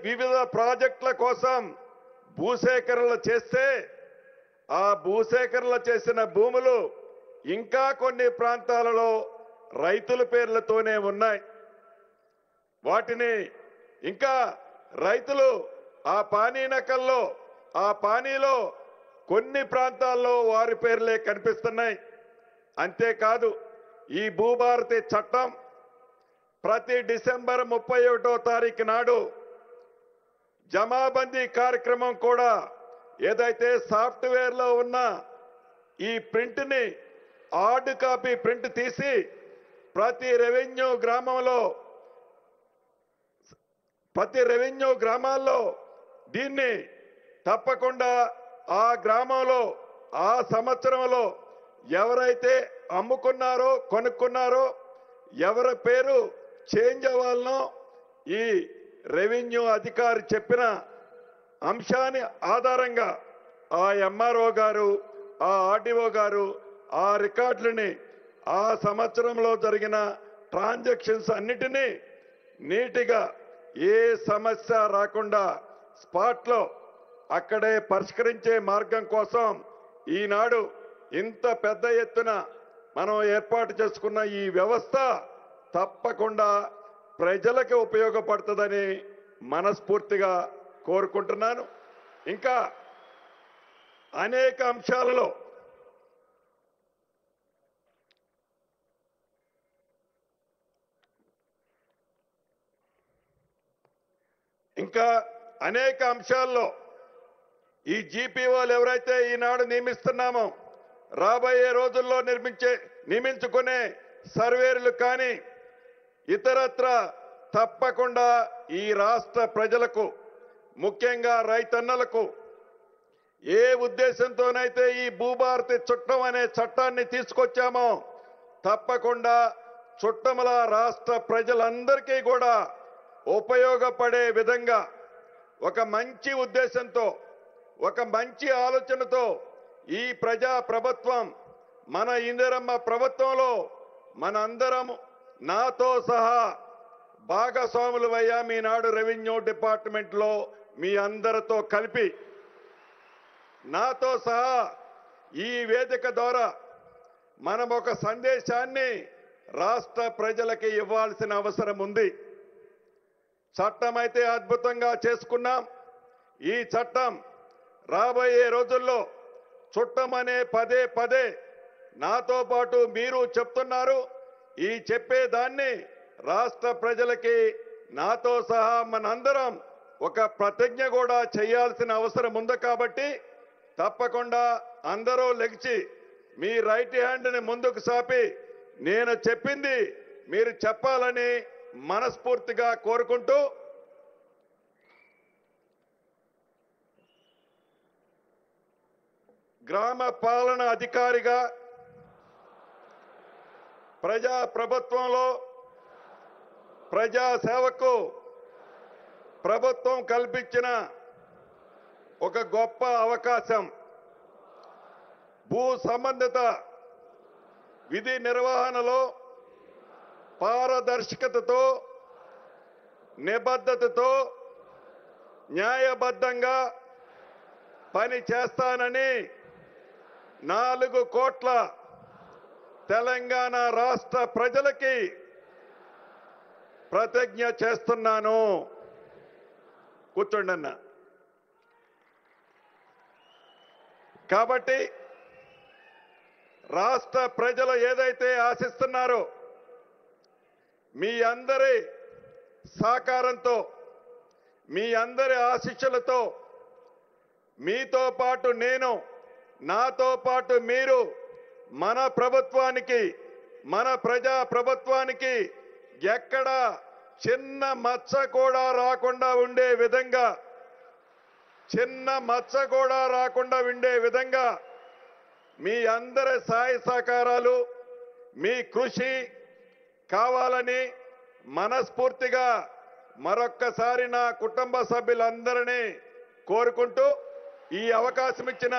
వివిధ ప్రాజెక్టుల కోసం భూసేకరణలు చేస్తే ఆ భూసేకరణలు చేసిన భూములు ఇంకా కొన్ని ప్రాంతాలలో రైతుల పేర్లతోనే ఉన్నాయి. వాటిని ఇంకా రైతులు ఆ పానీ నకల్లో, ఆ పానీలో కొన్ని ప్రాంతాల్లో వారి పేర్లే కనిపిస్తున్నాయి. అంతేకాదు ఈ భూభారతి చట్టం ప్రతి డిసెంబర్ 31వ తారీఖు నాడు జమాబందీ కార్యక్రమం కూడా ఏదైతే సాఫ్ట్వేర్లో ఉన్న ఈ ప్రింట్ని హార్డ్ కాపీ ప్రింట్ తీసి ప్రతి రెవెన్యూ గ్రామాల్లో దీన్ని తప్పకుండా ఆ గ్రామంలో ఆ సంవత్సరంలో ఎవరైతే అమ్ముకున్నారో, కొనుక్కున్నారో, ఎవరి పేరు చేంజ్ అవ్వాలనో ఈ రెవెన్యూ అధికారి చెప్పిన అంశాన్ని ఆధారంగా ఆ ఎంఆర్ఓ గారు, ఆ ఆర్డీఓ గారు ఆ రికార్డులని, ఆ సంవత్సరంలో జరిగిన ట్రాన్సాక్షన్స్ అన్నిటినీ నీటిగా ఏ సమస్య రాకుండా స్పాట్లో అక్కడే పరిష్కరించే మార్గం కోసం ఈనాడు ఇంత పెద్ద ఎత్తున మనం ఏర్పాటు చేసుకున్న ఈ వ్యవస్థ తప్పకుండా ప్రజలకు ఉపయోగపడుతుందని మనస్ఫూర్తిగా కోరుకుంటున్నాను. ఇంకా అనేక అంశాలలో ఈ జీపీఓలు ఎవరైతే ఈనాడు నియమిస్తున్నామో రాబోయే రోజుల్లో నియమించుకునే సర్వేర్లు కానీ ఇతరత్ర తప్పకుండా ఈ రాష్ట్ర ప్రజలకు, ముఖ్యంగా రైతన్నలకు ఏ ఉద్దేశంతోనైతే ఈ భూభారతి చట్టం అనే చట్టాన్ని తీసుకొచ్చామో తప్పకుండా చుట్టముల రాష్ట్ర ప్రజలందరికీ కూడా ఉపయోగపడే విధంగా ఒక మంచి ఉద్దేశంతో, ఒక మంచి ఆలోచనతో ఈ ప్రజా ప్రభుత్వం, మన ఇందిరమ్మ ప్రభుత్వంలో మనందరం నాతో సహా భాగస్వాములమయ్యా. మీనాడు రెవెన్యూ డిపార్ట్మెంట్లో మీ అందరితో కలిపి నాతో సహా ఈ వేదిక ద్వారా మనం ఒక సందేశాన్ని రాష్ట్ర ప్రజలకి ఇవ్వాల్సిన అవసరం ఉంది. చట్టం అయితే అద్భుతంగా చేసుకున్నాం. ఈ చట్టం రాబోయే రోజుల్లో చుట్టమనే పదే పదే నాతో పాటు మీరు చెప్తున్నారు. ఈ చెప్పేదాన్ని రాష్ట్ర ప్రజలకి నాతో సహా మనందరం ఒక ప్రతిజ్ఞ కూడా చేయాల్సిన అవసరం ఉంది. కాబట్టి తప్పకుండా అందరూ లెగిచి మీ రైట్ హ్యాండ్ని ముందుకు సాపి నేను చెప్పింది మీరు చెప్పాలని మనస్ఫూర్తిగా కోరుకుంటూ గ్రామ పాలన అధికారిగా ప్రజా ప్రభుత్వంలో ప్రజా సేవకు ప్రభుత్వం కల్పించిన ఒక గొప్ప అవకాశం. భూ సంబంధిత విధి నిర్వహణలో పారదర్శకతతో నిబద్ధతతో న్యాయబద్ధంగా పని చేస్తానని 4 కోట్ల తెలంగాణ రాష్ట్ర ప్రజలకి ప్రతిజ్ఞ చేస్తున్నాను. కూర్చోండి అన్న. కాబట్టి రాష్ట్ర ప్రజలు ఏదైతే ఆశిస్తున్నారో మీ అందరి సహకారంతో మీ అందరి ఆశీస్సులతో మీతో పాటు నేను నాతో పాటు మీరు మన ప్రభుత్వానికి మన ప్రజా ప్రభుత్వానికి ఎక్కడ చిన్న మచ్చ కూడా రాకుండా ఉండే విధంగా మీ అందరి సహాయ సహకారాలు మీ కృషి కావాలని మనస్ఫూర్తిగా మరొక్కసారి నా కుటుంబ సభ్యులందరినీ కోరుకుంటూ ఈ అవకాశం ఇచ్చిన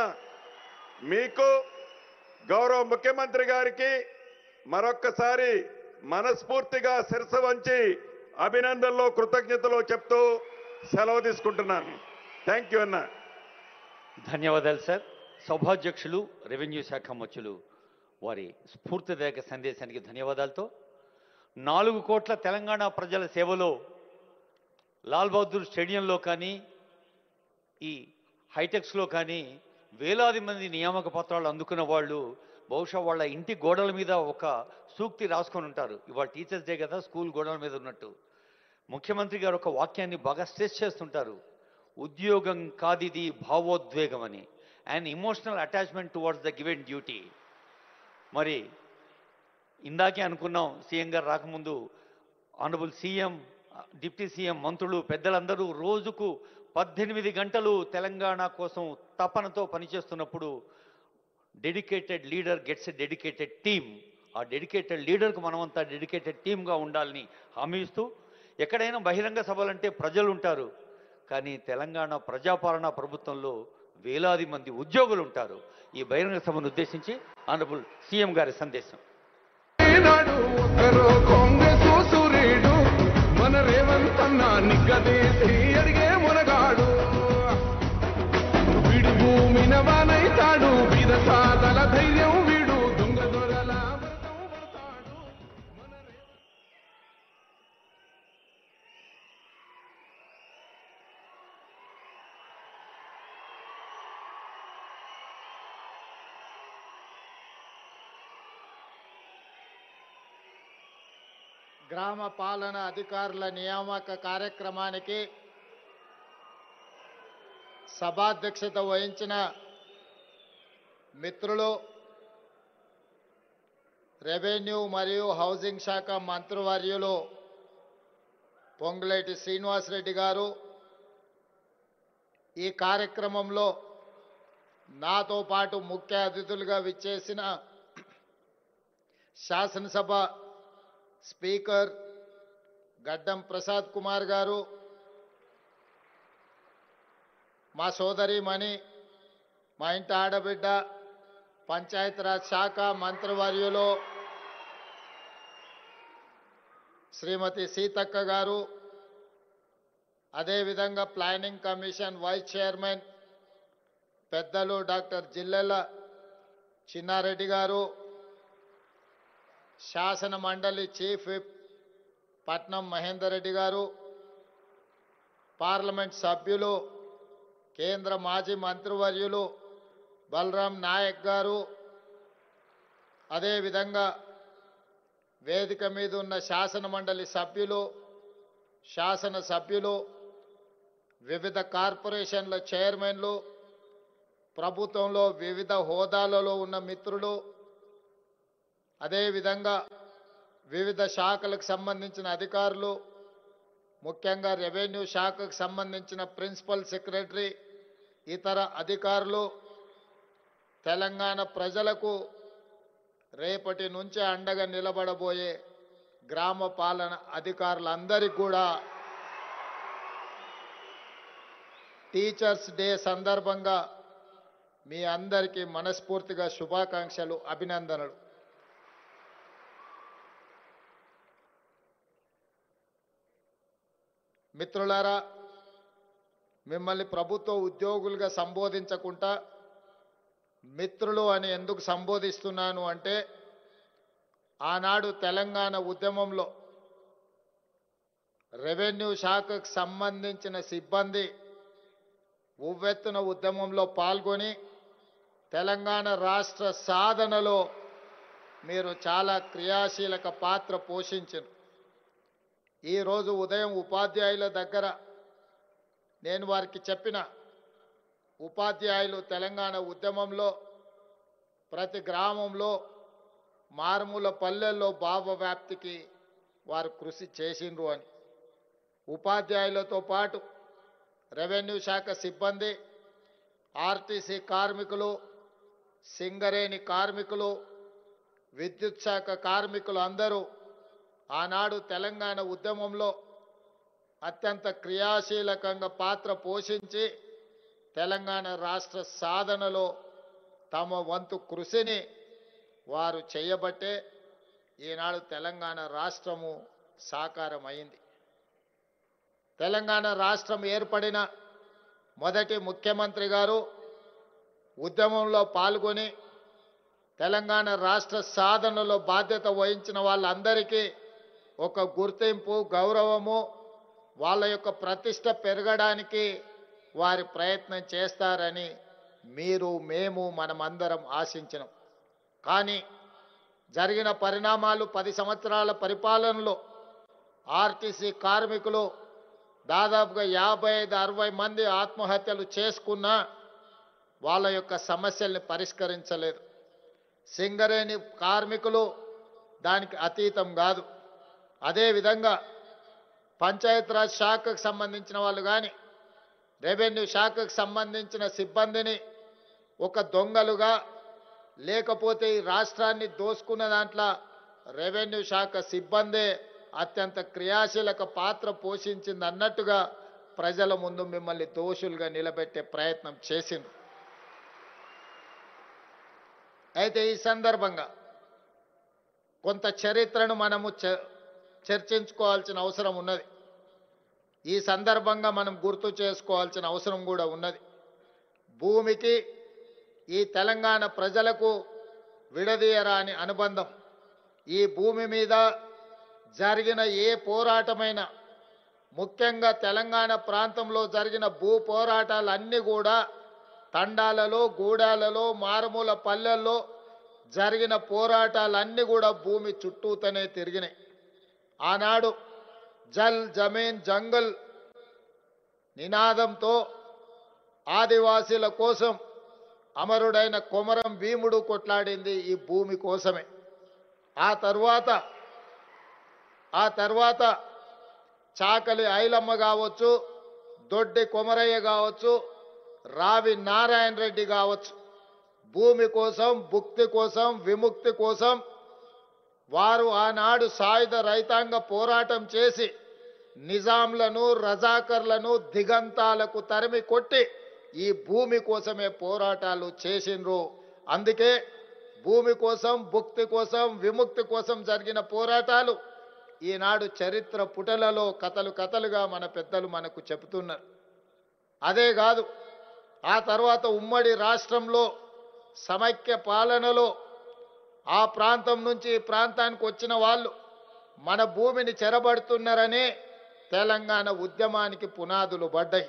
మీకు గౌరవ ముఖ్యమంత్రి గారికి మరొక్కసారి మనస్ఫూర్తిగా శిరస్సు వంచి అభినందనలు కృతజ్ఞతలు చెప్తూ సెలవు తీసుకుంటున్నాను. థ్యాంక్ యూ అన్న. ధన్యవాదాలు సార్. సభాధ్యక్షులు రెవెన్యూ శాఖ మంత్రులు వారి స్ఫూర్తిదాయక సందేశానికి ధన్యవాదాలతో 4 కోట్ల తెలంగాణ ప్రజల సేవలో లాల్ బహదూర్ స్టేడియంలో కానీ ఈ హైటెక్స్లో కానీ వేలాది మంది నియామక పత్రాలు అందుకున్న వాళ్ళు బహుశా వాళ్ళ ఇంటి గోడల మీద ఒక సూక్తి రాసుకొని ఉంటారు. ఇవాళ టీచర్స్ డే కదా, స్కూల్ గోడల మీద ఉన్నట్టు. ముఖ్యమంత్రి గారు ఒక వాక్యాన్ని బాగా స్ట్రెస్ చేస్తుంటారు. ఉద్యోగం కాదిది భావోద్వేగం అని. And emotional attachment towards the given duty. మరి ఇందాకే అనుకున్నాం, సీఎం గారు రాకముందు ఆనరబుల్ సీఎం, డిప్యూటీ సీఎం, మంత్రులు, పెద్దలందరూ రోజుకు 18 గంటలు తెలంగాణ కోసం తపనతో పనిచేస్తున్నప్పుడు dedicated leader gets a dedicated team. ఆ డెడికేటెడ్ లీడర్కు మనమంతా డెడికేటెడ్ టీమ్గా ఉండాలని హామీ ఇస్తూ, ఎక్కడైనా బహిరంగ సభలంటే ప్రజలు ఉంటారు, కానీ తెలంగాణ ప్రజాపాలన ప్రభుత్వంలో వేలాది మంది ఉద్యోగులు ఉంటారు. ఈ బహిరంగ సభను ఉద్దేశించి ఆనరబుల్ సీఎం గారి సందేశం. కాంగ్రెస్ సూర్యుడు మన రేవంత్ అన్న నిగ్గదీసి అడిగే మునగాడు. వీడు భూమిన వానైతాడు, వీర సాదల ధైర్యం వీడు, దొంగ దొరల వ్రతం పడతాడు. గ్రామ పాలన అధికారుల నియామక కార్యక్రమానికి సభాధ్యక్షత వహించిన మిత్రులు రెవెన్యూ మరియు హౌసింగ్ శాఖ మంత్రివర్యులు పొంగులేటి శ్రీనివాసరెడ్డి గారు, ఈ కార్యక్రమంలో నాతో పాటు ముఖ్య అతిథులుగా విచ్చేసిన శాసనసభ స్పీకర్ గడ్డం ప్రసాద్ కుమార్ గారు, మా సోదరిమణి, మా ఇంటి ఆడబిడ్డ, పంచాయతీరాజ్ శాఖ మంత్రివర్యులు శ్రీమతి సీతక్క గారు, అదేవిధంగా ప్లానింగ్ కమిషన్ వైస్ చైర్మన్ పెద్దలు డాక్టర్ జిల్లెల చిన్నారెడ్డి గారు, శాసన మండలి చీఫ్ విప్ పట్నం మహేందర్ రెడ్డి గారు, పార్లమెంట్ సభ్యులు కేంద్ర మాజీ మంత్రివర్యులు బలరాం నాయక్ గారు, అదేవిధంగా వేదిక మీద ఉన్న శాసన మండలి సభ్యులు, శాసనసభ్యులు, వివిధ కార్పొరేషన్ల చైర్మన్లు, ప్రభుత్వంలో వివిధ హోదాలలో ఉన్న మిత్రులు, అదేవిధంగా వివిధ శాఖలకు సంబంధించిన అధికారులు, ముఖ్యంగా రెవెన్యూ శాఖకు సంబంధించిన ప్రిన్సిపల్ సెక్రటరీ, ఇతర అధికారులు, తెలంగాణ ప్రజలకు రేపటి నుంచి అండగా నిలబడబోయే గ్రామ పాలన అధికారులందరికీ కూడా టీచర్స్ డే సందర్భంగా మీ అందరికీ మనస్ఫూర్తిగా శుభాకాంక్షలు, అభినందనలు. మిత్రులారా, మిమ్మల్ని ప్రభుత్వ ఉద్యోగులుగా సంబోధించకుండా మిత్రులు అని ఎందుకు సంబోధిస్తున్నాను అంటే, ఆనాడు తెలంగాణ ఉద్యమంలో రెవెన్యూ శాఖకు సంబంధించిన సిబ్బంది ఉవ్వెత్తున ఉద్యమంలో పాల్గొని తెలంగాణ రాష్ట్ర సాధనలో మీరు చాలా క్రియాశీలక పాత్ర పోషించారు. ఈరోజు ఉదయం ఉపాధ్యాయుల దగ్గర నేను వారికి చెప్పిన, ఉపాధ్యాయులు తెలంగాణ ఉద్యమంలో ప్రతి గ్రామంలో మారుమూల పల్లెల్లో భావ వ్యాప్తికి వారు కృషి చేసిండ్రు అని. ఉపాధ్యాయులతో పాటు రెవెన్యూ శాఖ సిబ్బంది, ఆర్టీసీ కార్మికులు, సింగరేణి కార్మికులు, విద్యుత్ శాఖ కార్మికులు అందరూ ఆనాడు తెలంగాణ ఉద్యమంలో అత్యంత క్రియాశీలకంగా పాత్ర పోషించి తెలంగాణ రాష్ట్ర సాధనలో తమ వంతు కృషిని వారు చేయబట్టే ఈనాడు తెలంగాణ రాష్ట్రము సాకారమైంది. తెలంగాణ రాష్ట్రం ఏర్పడిన మొదటి ముఖ్యమంత్రి గారు ఉద్యమంలో పాల్గొని తెలంగాణ రాష్ట్ర సాధనలో బాధ్యత వహించిన వాళ్ళందరికీ ఒక గుర్తింపు, గౌరవము, వాళ్ళ యొక్క ప్రతిష్ట పెరగడానికి వారి ప్రయత్నం చేస్తారని మీరు, మేము, మనమందరం ఆశించినాం. కానీ జరిగిన పరిణామాలు 10 సంవత్సరాల పరిపాలనలో ఆర్టీసీ కార్మికులు దాదాపుగా 55-60 మంది ఆత్మహత్యలు చేసుకున్నా వాళ్ళ యొక్క సమస్యల్ని పరిష్కరించలేదు. సింగరేణి కార్మికులు దానికి అతీతం కాదు. అదేవిధంగా పంచాయతీరాజ్ శాఖకు సంబంధించిన వాళ్ళు కానీ, రెవెన్యూ శాఖకు సంబంధించిన సిబ్బందిని ఒక దొంగలుగా, లేకపోతే ఈ రాష్ట్రాన్ని దోసుకున్న దాంట్లో రెవెన్యూ శాఖ సిబ్బందే అత్యంత క్రియాశీలక పాత్ర పోషించింది అన్నట్టుగా ప్రజల ముందు మిమ్మల్ని దోషులుగా నిలబెట్టే ప్రయత్నం చేసింది. అయితే ఈ సందర్భంగా కొంత చరిత్రను మనము చర్చించుకోవాల్సిన అవసరం ఉన్నది. ఈ సందర్భంగా మనం గుర్తు చేసుకోవాల్సిన అవసరం కూడా ఉన్నది. భూమికి ఈ తెలంగాణ ప్రజలకు విడదీయరాని అనుబంధం. ఈ భూమి మీద జరిగిన ఏ పోరాటమైనా, ముఖ్యంగా తెలంగాణ ప్రాంతంలో జరిగిన భూ పోరాటాలన్నీ కూడా తండాలలో, గూడాలలో, మారుమూల పల్లెల్లో జరిగిన పోరాటాలన్నీ కూడా భూమి చుట్టూతోనే తిరిగినాయి. ఆనాడు జల్ జమీన్ జంగల్ నినాదంతో ఆదివాసీల కోసం అమరుడైన కొమరం భీముడు కొట్లాడింది ఈ భూమి కోసమే. ఆ తర్వాత చాకలి ఐలమ్మ కావచ్చు, దొడ్డి కొమరయ్య కావచ్చు, రావి నారాయణ రెడ్డి కావచ్చు, భూమి కోసం, భుక్తి కోసం, విముక్తి కోసం వారు ఆనాడు సాయుధ రైతాంగ పోరాటం చేసి నిజాంలను, రజాకర్లను దిగంతాలకు తరిమి కొట్టి ఈ భూమి కోసమే పోరాటాలు చేసిండ్రు. అందుకే భూమి కోసం, భుక్తి కోసం, విముక్తి కోసం జరిగిన పోరాటాలు ఈనాడు చరిత్ర పుటలలో కథలుగా మన పెద్దలు మనకు చెబుతున్నారు. అదే కాదు, ఆ తర్వాత ఉమ్మడి రాష్ట్రంలో సమైక్య పాలనలో ఆ ప్రాంతం నుంచి ఈ ప్రాంతానికి వచ్చిన వాళ్ళు మన భూమిని చెరబడుతున్నారని తెలంగాణ ఉద్యమానికి పునాదులు పడ్డాయి.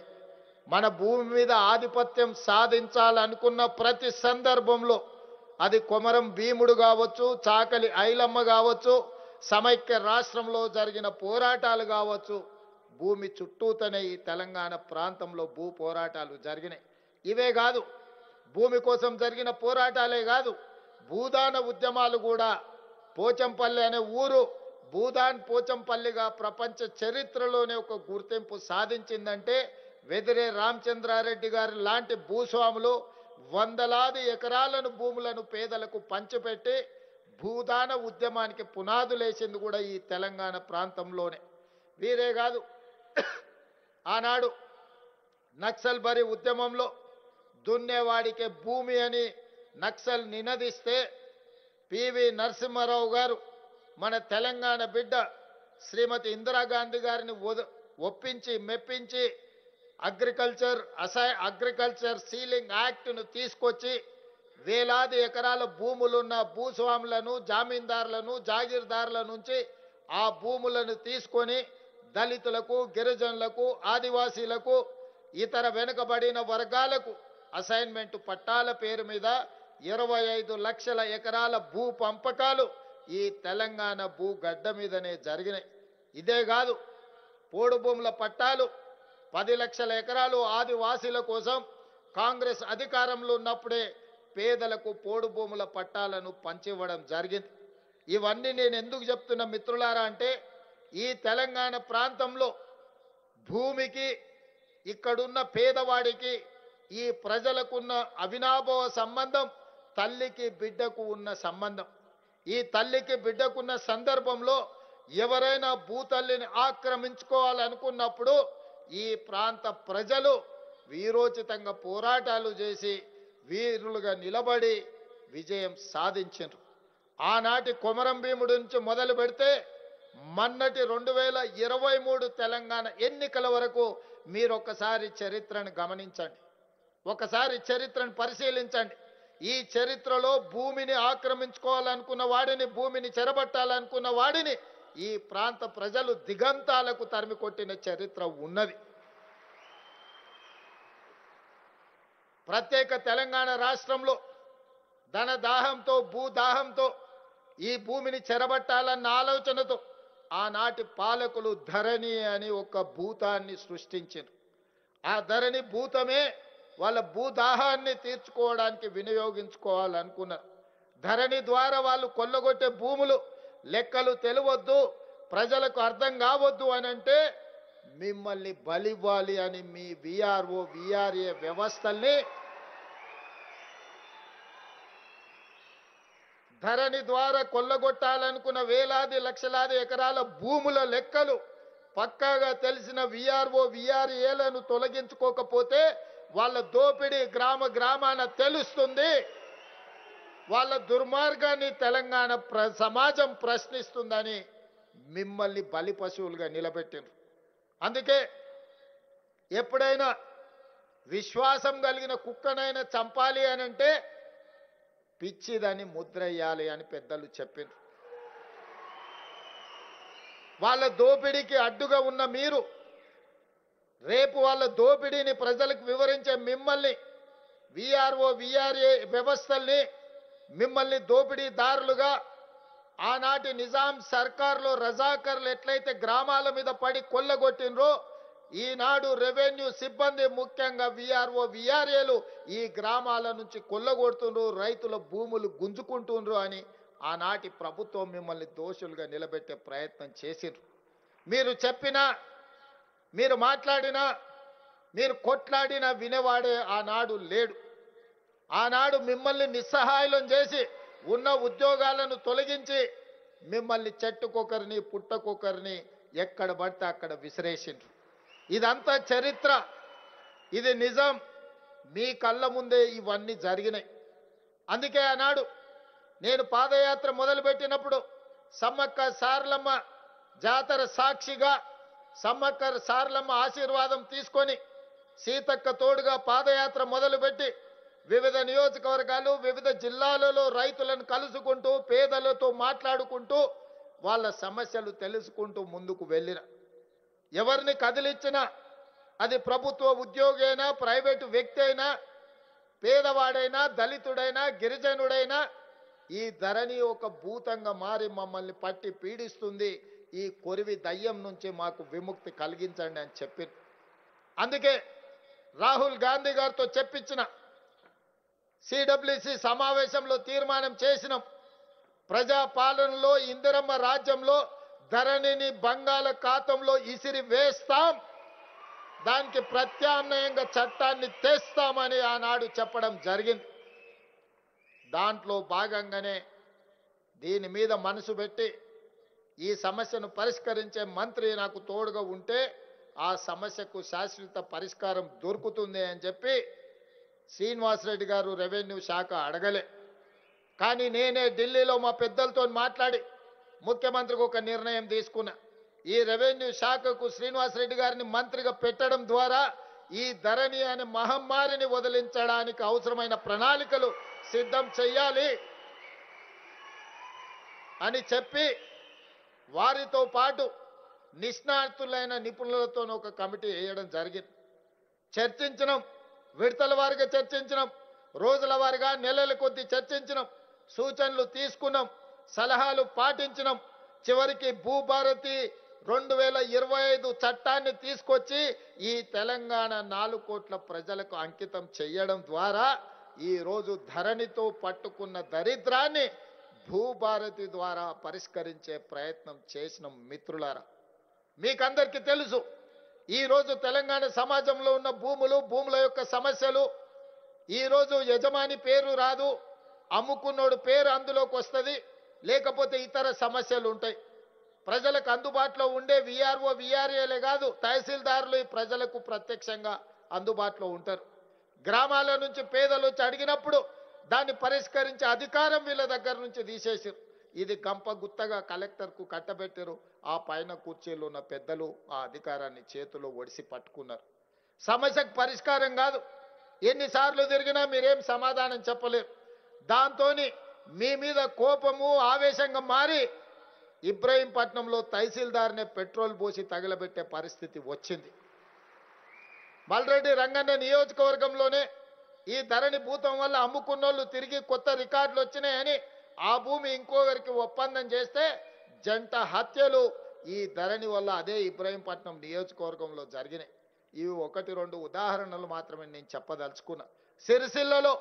మన భూమి మీద ఆధిపత్యం సాధించాలనుకున్న ప్రతి సందర్భంలో అది కొమరం భీముడు కావచ్చు, చాకలి ఐలమ్మ కావచ్చు, సమైక్య రాష్ట్రంలో జరిగిన పోరాటాలు కావచ్చు, భూమి చుట్టూతనే ఈ తెలంగాణ ప్రాంతంలో భూ పోరాటాలు జరిగినాయి. ఇవే కాదు, భూమి కోసం జరిగిన పోరాటాలే కాదు, భూదాన ఉద్యమాలు కూడా. పోచంపల్లి అనే ఊరు భూదాన్ పోచంపల్లిగా ప్రపంచ చరిత్రలోనే ఒక గుర్తింపు సాధించిందంటే వెదిరే రామచంద్రారెడ్డి గారి లాంటి భూస్వాములు వందలాది ఎకరాలను భూములను పేదలకు పంచిపెట్టి భూదాన ఉద్యమానికి పునాదులేసింది కూడా ఈ తెలంగాణ ప్రాంతంలోనే. వీరే కాదు, ఆనాడు నక్సల్ బరి ఉద్యమంలో దున్నేవాడికే భూమి అని నక్సల్ నినదిస్తే పివి నరసింహారావు గారు మన తెలంగాణ బిడ్డ శ్రీమతి ఇందిరాగాంధీ గారిని ఒప్పించి మెప్పించి అగ్రికల్చర్ సీలింగ్ యాక్ట్ను తీసుకొచ్చి వేలాది ఎకరాల భూములున్న భూస్వాములను, జామీందారులను, జాగీర్దారుల నుంచి ఆ భూములను తీసుకొని దళితులకు, గిరిజనులకు, ఆదివాసీలకు, ఇతర వెనుకబడిన వర్గాలకు అసైన్మెంట్ పట్టాల పేరు మీద 25 లక్షల ఎకరాల భూ పంపకాలు ఈ తెలంగాణ భూగడ్డ మీదనే జరిగినాయి. ఇదే కాదు, పోడు భూముల పట్టాలు 10 లక్షల ఎకరాలు ఆదివాసీల కోసం కాంగ్రెస్ అధికారంలో ఉన్నప్పుడే పేదలకు పోడు భూముల పట్టాలను పంచివ్వడం జరిగింది. ఇవన్నీ నేను ఎందుకు చెప్తున్నా మిత్రులారా అంటే, ఈ తెలంగాణ ప్రాంతంలో భూమికి, ఇక్కడున్న పేదవాడికి, ఈ ప్రజలకున్న అవినాభావ సంబంధం తల్లికి బిడ్డకు ఉన్న సంబంధం. ఈ తల్లికి బిడ్డకున్న సందర్భంలో ఎవరైనా భూతల్లిని ఆక్రమించుకోవాలనుకున్నప్పుడు ఈ ప్రాంత ప్రజలు వీరోచితంగా పోరాటాలు చేసి వీరులుగా నిలబడి విజయం సాధించారు. ఆనాటి కొమరం భీముడి నుంచి మొదలు పెడితే మొన్నటి 2023 తెలంగాణ ఎన్నికల వరకు మీరు ఒకసారి చరిత్రను గమనించండి, ఒకసారి చరిత్రను పరిశీలించండి. ఈ చరిత్రలో భూమిని ఆక్రమించుకోవాలనుకున్న వాడిని, భూమిని చెరబట్టాలనుకున్న వాడిని ఈ ప్రాంత ప్రజలు దిగంతాలకు తరిమి కొట్టిన చరిత్ర ఉన్నది. ప్రత్యేక తెలంగాణ రాష్ట్రంలో ధనదాహంతో, భూదాహంతో ఈ భూమిని చెరబట్టాలన్న ఆలోచనతో ఆనాటి పాలకులు ధరణి అని ఒక భూతాన్ని సృష్టించారు. ఆ ధరణి భూతమే వాళ్ళ భూదాహాన్ని తీర్చుకోవడానికి వినియోగించుకోవాలనుకున్నారు. ధరణి ద్వారా వాళ్ళు కొల్లగొట్టే భూములు లెక్కలు తెలియవద్దు, ప్రజలకు అర్థం కావద్దు అని అంటే మిమ్మల్ని బలివ్వాలి అని మీ విఆర్ఓ, విఆర్ఏ వ్యవస్థల్ని ధరణి ద్వారా కొల్లగొట్టాలనుకున్న వేలాది లక్షలాది ఎకరాల భూముల లెక్కలు పక్కాగా తెలిసిన విఆర్ఓ, విఆర్ఏలను తొలగించుకోకపోతే వాళ్ళ దోపిడీ గ్రామాన తెలుస్తుంది. వాళ్ళ దుర్మార్గాన్ని తెలంగాణ సమాజం ప్రశ్నిస్తుందని మిమ్మల్ని బలి పశువులుగా నిలబెట్టారు. అందుకే ఎప్పుడైనా విశ్వాసం కలిగిన కుక్కనైనా చంపాలి అని అంటే పిచ్చిదని ముద్రయ్యాలి అని పెద్దలు చెప్పారు. వాళ్ళ దోపిడీకి అడ్డుగా ఉన్న మీరు రేపు వాళ్ళ దోపిడీని ప్రజలకు వివరించే మిమ్మల్ని, విఆర్ఓ, విఆర్ఏ వ్యవస్థల్ని మిమ్మల్ని దోపిడీదారులుగా ఆనాటి నిజాం సర్కార్లో రజాకర్లు ఎట్లయితే గ్రామాల మీద పడి కొల్లగొట్టినరో ఈనాడు రెవెన్యూ సిబ్బంది ముఖ్యంగా విఆర్ఓ, విఆర్ఏలు ఈ గ్రామాల నుంచి కొల్లగొడుతుండ్రు, రైతుల భూములు గుంజుకుంటుండ్రు అని ఆనాటి ప్రభుత్వం మిమ్మల్ని దోషులుగా నిలబెట్టే ప్రయత్నం చేసిండ్రు. మీరు చెప్పినా, మీరు మాట్లాడినా, మీరు కొట్లాడినా వినేవాడే ఆనాడు లేడు. ఆనాడు మిమ్మల్ని నిస్సహాయులను చేసి ఉన్న ఉద్యోగాలను తొలగించి మిమ్మల్ని చెట్టుకొకరిని, పుట్టకొకరిని ఎక్కడ పడితే అక్కడ విసిరేసిండ్రు. ఇదంతా చరిత్ర, ఇది నిజం. మీ కళ్ళ ముందే ఇవన్నీ జరిగినాయి. అందుకే ఆనాడు నేను పాదయాత్ర మొదలుపెట్టినప్పుడు సమ్మక్క సారలమ్మ జాతర సాక్షిగా సమ్మక్క సారలమ్మ ఆశీర్వాదం తీసుకొని సీతక్క తోడుగా పాదయాత్ర మొదలుపెట్టి వివిధ నియోజకవర్గాలు, వివిధ జిల్లాలలో రైతులను కలుసుకుంటూ, పేదలతో మాట్లాడుకుంటూ, వాళ్ళ సమస్యలు తెలుసుకుంటూ ముందుకు వెళ్ళిన ఎవరిని కదిలిచ్చినా అది ప్రభుత్వ ఉద్యోగి అయినా ప్రైవేటు వ్యక్తి అయినా పేదవాడైనా దళితుడైనా గిరిజనుడైనా ఈ ధరణి ఒక భూతంగా మారి మమ్మల్ని పట్టి పీడిస్తుంది. ఈ కొరివి దయ్యం నుంచి మాకు విముక్తి కలిగించండి అని చెప్పి అందుకే రాహుల్ గాంధీ గారితో చెప్పించిన సిడబ్ల్యూసి సమావేశంలో తీర్మానం చేసినాం. ప్రజాపాలనలో ఇందిరమ్మ రాజ్యంలో ధరణిని బంగాళాఖాతంలో ఇసిరి వేస్తాం, దానికి ప్రత్యామ్నాయంగా చట్టాన్ని తెస్తామని ఆనాడు చెప్పడం జరిగింది. దాంట్లో భాగంగానే దీని మీద మనసు పెట్టి ఈ సమస్యను పరిష్కరించే మంత్రి నాకు తోడుగా ఉంటే ఆ సమస్యకు శాశ్వత పరిష్కారం దొరుకుతుంది అని చెప్పి శ్రీనివాసరెడ్డి గారు రెవెన్యూ శాఖ అడగలే. కానీ నేనే ఢిల్లీలో మా పెద్దలతో మాట్లాడి ముఖ్యమంత్రికి ఒక నిర్ణయం తీసుకున్నా. ఈ రెవెన్యూ శాఖకు శ్రీనివాసరెడ్డి గారిని మంత్రిగా పెట్టడం ద్వారా ఈ ధరణి అనే మహమ్మారిని వదిలించడానికి అవసరమైన ప్రణాళికలు సిద్ధం చెయ్యాలి అని చెప్పి వారితో పాటు నిష్ణాతులైన నిపుణులతో ఒక కమిటీ వేయడం జరిగింది. చర్చించినాం, విడతల వారిగా చర్చించినాం, రోజుల వారిగా నెలల కొద్దీ చర్చించినాం, సూచనలు తీసుకున్నాం, సలహాలు పాటించినాం. చివరికి భూభారతి 2025 చట్టాన్ని తీసుకొచ్చి ఈ తెలంగాణ 4 కోట్ల ప్రజలకు అంకితం చేయడం ద్వారా ఈ రోజు ధరణితో పట్టుకున్న దరిద్రాన్ని భూభారతి ద్వారా పరిష్కరించే ప్రయత్నం చేసిన మిత్రులారా. మీకందరికీ తెలుసు ఈరోజు తెలంగాణ సమాజంలో ఉన్న భూముల యొక్క సమస్యలు. ఈరోజు యజమాని పేరు రాదు, అమ్ముకున్నోడు పేరు అందులోకి వస్తుంది, లేకపోతే ఇతర సమస్యలు ఉంటాయి. ప్రజలకు అందుబాటులో ఉండే విఆర్ఓ విఆర్ఏలే కాదు, తహసీల్దారులు ఈ ప్రజలకు ప్రత్యక్షంగా అందుబాటులో ఉంటారు. గ్రామాల నుంచి పేదలు వచ్చి అడిగినప్పుడు దాన్ని పరిష్కరించే అధికారం వీళ్ళ దగ్గర నుంచి తీసేసారు. ఇది గంప గుత్తగా కలెక్టర్కు కట్టబెట్టారు. ఆ పైన కుర్చీలో ఉన్న పెద్దలు ఆ అధికారాన్ని చేతిలో ఒడిసి పట్టుకున్నారు. సమస్యకు పరిష్కారం కాదు, ఎన్నిసార్లు తిరిగినా మీరేం సమాధానం చెప్పలేరు. దాంతో మీ మీద కోపము ఆవేశంగా మారి ఇబ్రహీంపట్నంలో తహసీల్దార్నే పెట్రోల్ పోసి తగలబెట్టే పరిస్థితి వచ్చింది. మల్రెడ్డి రంగన్న నియోజకవర్గంలోనే ఈ ధరణి భూతం వల్ల అమ్ముకున్నోళ్ళు తిరిగి కొత్త రికార్డులు వచ్చినాయని ఆ భూమి ఇంకోవరికి ఒప్పందం చేస్తే జంట హత్యలు ఈ ధరణి వల్ల అదే ఇబ్రహీంపట్నం నియోజకవర్గంలో జరిగినాయి. ఇవి 1-2 ఉదాహరణలు మాత్రమే నేను చెప్పదలుచుకున్నా. సిరిసిల్లలో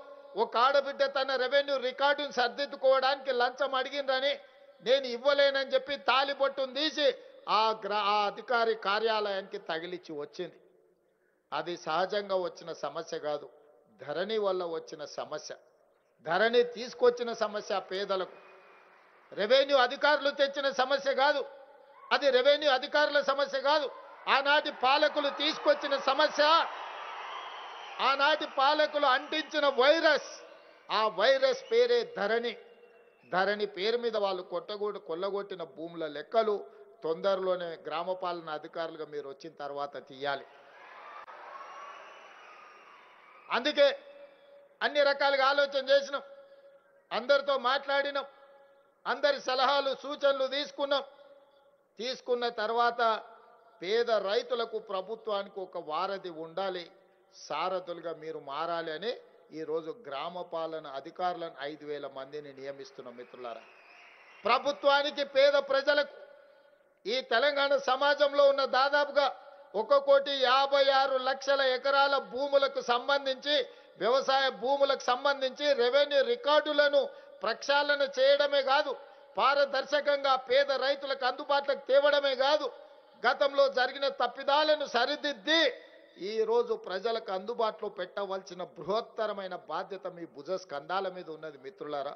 ఒక ఆడబిడ్డ తన రెవెన్యూ రికార్డును సర్దిద్దుకోవడానికి లంచం అడిగిందని నేను ఇవ్వలేనని చెప్పి తాలిబొట్టును తీసి ఆ అధికారి కార్యాలయానికి తగిలిచ్చి వచ్చింది. అది సహజంగా వచ్చిన సమస్య కాదు, ధరణి వల్ల వచ్చిన సమస్య. ధరణి తీసుకొచ్చిన సమస్య పేదలకు, రెవెన్యూ అధికారులు తెచ్చిన సమస్య కాదు. అది రెవెన్యూ అధికారుల సమస్య కాదు, ఆనాటి పాలకులు తీసుకొచ్చిన సమస్య. ఆనాటి పాలకులు అంటించిన వైరస్, ఆ వైరస్ పేరే ధరణి. ధరణి పేరు మీద వాళ్ళు కొల్లగొట్టిన భూముల లెక్కలు తొందరలోనే గ్రామ పాలన అధికారులుగా మీరు వచ్చిన తర్వాత తీయాలి. అందుకే అన్ని రకాలుగా ఆలోచన చేసినాం, అందరితో మాట్లాడినాం, అందరి సలహాలు సూచనలు తీసుకున్నాం. తీసుకున్న తర్వాత పేద రైతులకు ప్రభుత్వానికి ఒక వారధి ఉండాలి, సారథులుగా మీరు మారాలి అని ఈరోజు గ్రామ పాలన అధికారులను 5,000 మందిని నియమిస్తున్నాం. మిత్రులారా, ప్రభుత్వానికి పేద ప్రజలకు ఈ తెలంగాణ సమాజంలో ఉన్న దాదాపుగా 1,56,00,000 ఎకరాల భూములకు సంబంధించి, వ్యవసాయ భూములకు సంబంధించి రెవెన్యూ రికార్డులను ప్రక్షాళన చేయడమే కాదు, పారదర్శకంగా పేద రైతులకు అందుబాటులోకి తేవడమే కాదు, గతంలో జరిగిన తప్పిదాలను సరిదిద్ది ఈ రోజు ప్రజలకు అందుబాటులో పెట్టవలసిన బృహత్తరమైన బాధ్యత మీ భుజ స్కంధాల మీద ఉన్నది. మిత్రులారా,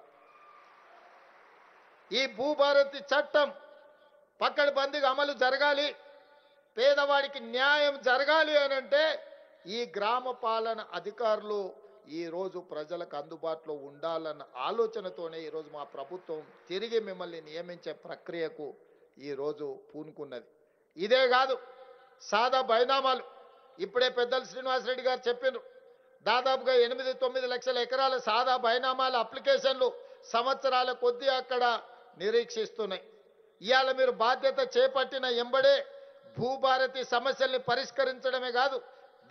ఈ భూభారతి చట్టం పకడ్బందీగా అమలు జరగాలి, పేదవాడికి న్యాయం జరగాలి అనంటే ఈ గ్రామ పాలన అధికారులు ఈ రోజు ప్రజలకు అందుబాటులో ఉండాలన్న ఆలోచనతోనే ఈరోజు మా ప్రభుత్వం తిరిగి మిమ్మల్ని నియమించే ప్రక్రియకు ఈరోజు పూనుకున్నది. ఇదే కాదు, సాదా బైనామాలు ఇప్పుడే పెద్దలు శ్రీనివాసరెడ్డి గారు చెప్పారు. దాదాపుగా 8-9 లక్షల ఎకరాల సాదా బైనామాల అప్లికేషన్లు సంవత్సరాల కొద్దీ అక్కడ నిరీక్షిస్తున్నాయి. ఇవాళ మీరు బాధ్యత చేపట్టిన ఎంబడే భూభారతి సమస్యల్ని పరిష్కరించడమే కాదు,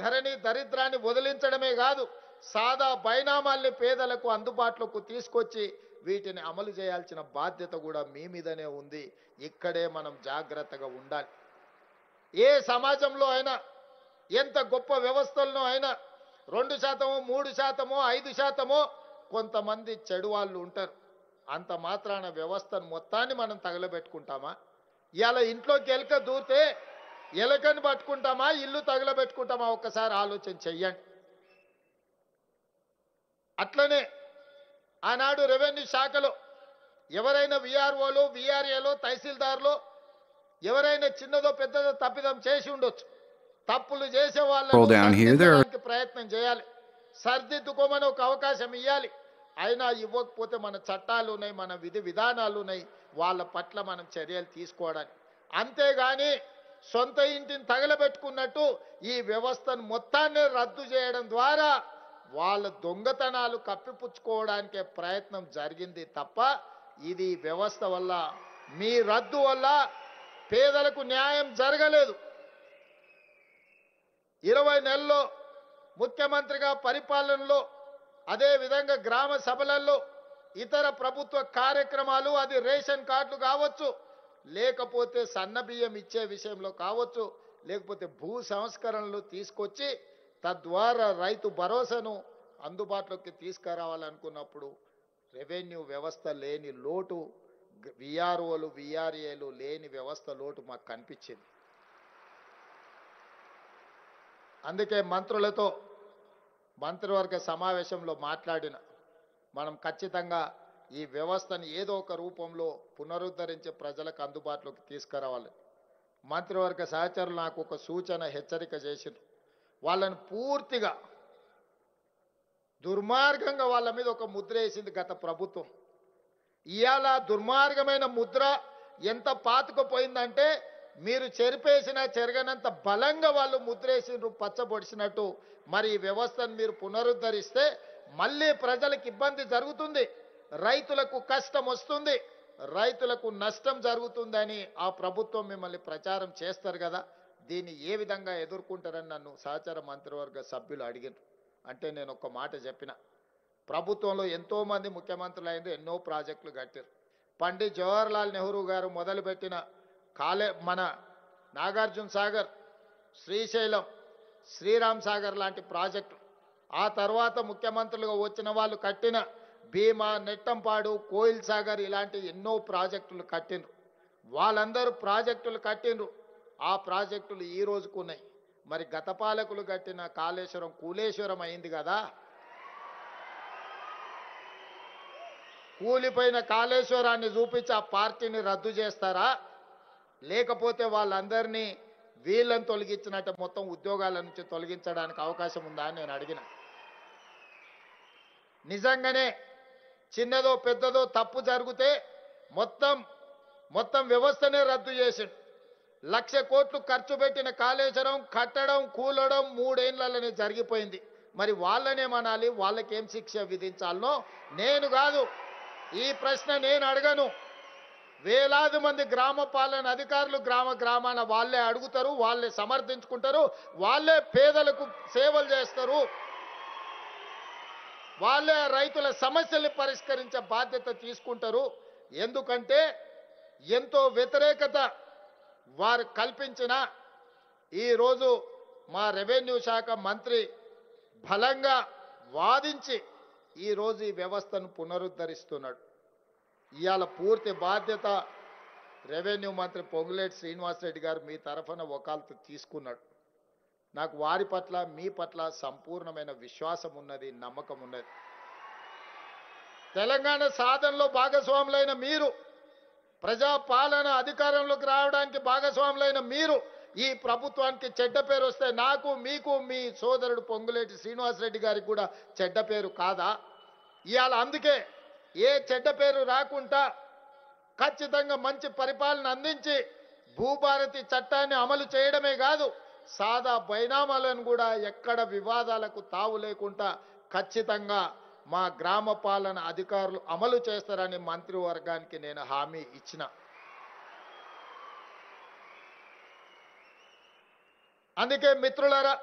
ధరణి దరిద్రాన్ని వదిలించడమే కాదు, సాదా బైనామాల్ని పేదలకు అందుబాటులోకి తీసుకొచ్చి వీటిని అమలు చేయాల్సిన బాధ్యత కూడా మీ మీదనే ఉంది. ఇక్కడే మనం జాగ్రత్తగా ఉండాలి. ఏ సమాజంలో అయినా, ఎంత గొప్ప వ్యవస్థల్లో అయినా 2%, 3%, 5% కొంతమంది చెడు వాళ్ళు ఉంటారు. అంత మాత్రాన వ్యవస్థను మొత్తాన్ని మనం తగలబెట్టుకుంటామా? ఇవాళ ఇంట్లోకి ఎలుక దూరితే ఎలుకని పట్టుకుంటామా, ఇల్లు తగలబెట్టుకుంటామా? ఒక్కసారి ఆలోచన చెయ్యండి. అట్లనే ఆనాడు రెవెన్యూ శాఖలో ఎవరైనా విఆర్ఓలో, విఆర్ఏలో, తహసీల్దార్లో ఎవరైనా చిన్నదో పెద్దదో తప్పిదం చేసి ఉండొచ్చు. తప్పులు చేసే వాళ్ళకి ప్రయత్నం చేయాలి, సరిదిద్దుకోమని ఒక అవకాశం ఇవ్వాలి. అయినా ఇవ్వకపోతే మన చట్టాలు ఉన్నాయి, మన విధి విధానాలు ఉన్నాయి, వాళ్ళ పట్ల మనం చర్యలు తీసుకోవడానికి. అంతేగాని సొంత ఇంటిని తగలబెట్టుకున్నట్టు ఈ వ్యవస్థను మొత్తాన్ని రద్దు చేయడం ద్వారా వాళ్ళ దొంగతనాలు కప్పిపుచ్చుకోవడానికే ప్రయత్నం జరిగింది తప్ప ఇది వ్యవస్థ వల్ల, మీ రద్దు వల్ల పేదలకు న్యాయం జరగలేదు. 20 నెలల్లో ముఖ్యమంత్రిగా పరిపాలనలో, అదే విధంగా గ్రామ సభలలో, ఇతర ప్రభుత్వ కార్యక్రమాలు, అది రేషన్ కార్డులు కావచ్చు, లేకపోతే సన్న బియ్యం ఇచ్చే విషయంలో కావచ్చు, లేకపోతే భూ సంస్కరణలు తీసుకొచ్చి తద్వారా రైతు భరోసాను అందుబాటులోకి తీసుకురావాలనుకున్నప్పుడు రెవెన్యూ వ్యవస్థ లేని లోటు, విఆర్ఓలు, విఆర్ఏలు లేని వ్యవస్థ లోటు మాకు కనిపించింది. అందుకే మంత్రులతో మంత్రివర్గ సమావేశంలో మాట్లాడిన మనం ఖచ్చితంగా ఈ వ్యవస్థను ఏదో ఒక రూపంలో పునరుద్ధరించి ప్రజలకు అందుబాటులోకి తీసుకురావాలి. మంత్రివర్గ సహచరులు నాకు ఒక సూచన, హెచ్చరిక చేసిండ్రు. వాళ్ళని పూర్తిగా దుర్మార్గంగా వాళ్ళ మీద ఒక ముద్ర వేసింది గత ప్రభుత్వం. ఇవాళ దుర్మార్గమైన ముద్ర ఎంత పాతుకుపోయిందంటే మీరు చెరిపేసినా చెరగనంత బలంగా వాళ్ళు ముద్రేసిండ్రు, పచ్చబొడిసినట్టు. మరి ఈ వ్యవస్థను మీరు పునరుద్ధరిస్తే మళ్ళీ ప్రజలకు ఇబ్బంది జరుగుతుంది, రైతులకు కష్టం వస్తుంది, రైతులకు నష్టం జరుగుతుందని ఆ ప్రభుత్వం మిమ్మల్ని ప్రచారం చేస్తారు కదా. దీన్ని ఏ విధంగా ఎదుర్కొంటారని నన్ను సహచర మంత్రివర్గ సభ్యులు అడిగినారు. అంటే నేను ఒక మాట చెప్పిన, ప్రభుత్వంలో ఎంతోమంది ముఖ్యమంత్రులు అయినారు, ఎన్నో ప్రాజెక్టులు కట్టారు. పండిత్ జవహర్లాల్ నెహ్రూ గారు మొదలుపెట్టిన మన నాగార్జున సాగర్, శ్రీశైలం, శ్రీరామ్ సాగర్ లాంటి ప్రాజెక్టులు, ఆ తర్వాత ముఖ్యమంత్రులుగా వచ్చిన వాళ్ళు కట్టిన భీమా, నెట్టంపాడు, కోయిల్ సాగర్ ఇలాంటి ఎన్నో ప్రాజెక్టులు కట్టిండ్రు. వాళ్ళందరూ ప్రాజెక్టులు కట్టిండ్రు. ఆ ప్రాజెక్టులు ఈ రోజుకు ఉన్నాయి. మరి గత పాలకులు కట్టిన కాళేశ్వరం కూలేశ్వరం అయింది కదా. కూలిపోయిన కాళేశ్వరాన్ని చూపించి ఆ పార్టీని రద్దు చేస్తారా? లేకపోతే వాళ్ళందరినీ వీళ్ళని తొలగించినట్టు మొత్తం ఉద్యోగాల నుంచి తొలగించడానికి అవకాశం ఉందా అని నేను అడిగిన. నిజంగానే చిన్నదో పెద్దదో తప్పు జరిగితే మొత్తం వ్యవస్థనే రద్దు చేసిండు. 1,00,000 కోట్లు ఖర్చు పెట్టిన కాళేశ్వరం కట్టడం, కూలడం 3 ఏళ్లలోనే జరిగిపోయింది. మరి వాళ్ళనేమనాలి, వాళ్ళకేం శిక్ష విధించాలనో నేను కాదు, ఈ ప్రశ్న నేను అడగను. వేలాది మంది గ్రామ పాలన అధికారులు గ్రామాన వాళ్ళే అడుగుతారు, వాళ్ళే సమర్థించుకుంటారు, వాళ్ళే పేదలకు సేవలు చేస్తారు, వాళ్ళే రైతుల సమస్యల్ని పరిష్కరించే బాధ్యత తీసుకుంటారు. ఎందుకంటే ఎంతో వ్యతిరేకత వారు కల్పించిన ఈరోజు మా రెవెన్యూ శాఖ మంత్రి బలంగా వాదించి ఈరోజు ఈ వ్యవస్థను పునరుద్ధరిస్తున్నాడు. ఇవాళ పూర్తి బాధ్యత రెవెన్యూ మంత్రి పొంగులేటి శ్రీనివాసరెడ్డి గారు మీ తరఫున వకాల్తు తీసుకున్నాడు. నాకు వారి పట్ల, మీ పట్ల సంపూర్ణమైన విశ్వాసం ఉన్నది, నమ్మకం ఉన్నది. తెలంగాణ సాధనలో భాగస్వాములైన మీరు, ప్రజాపాలన అధికారంలోకి రావడానికి భాగస్వాములైన మీరు ఈ ప్రభుత్వానికి చెడ్డ పేరు వస్తే నాకు, మీకు, మీ సోదరుడు పొంగులేటి శ్రీనివాసరెడ్డి గారికి కూడా చెడ్డ పేరు కాదా? ఇవాళ అందుకే ఏ చెడ్డ పేరు రాకుండా ఖచ్చితంగా మంచి పరిపాలన అందించి భూభారతి చట్టాన్ని అమలు చేయడమే కాదు, సాదా బైనామాలను కూడా ఎక్కడ వివాదాలకు తావు లేకుండా ఖచ్చితంగా మా గ్రామ పాలన అధికారులు అమలు చేస్తారని మంత్రివర్గానికి నేను హామీ ఇచ్చిన. అందుకే మిత్రులారా,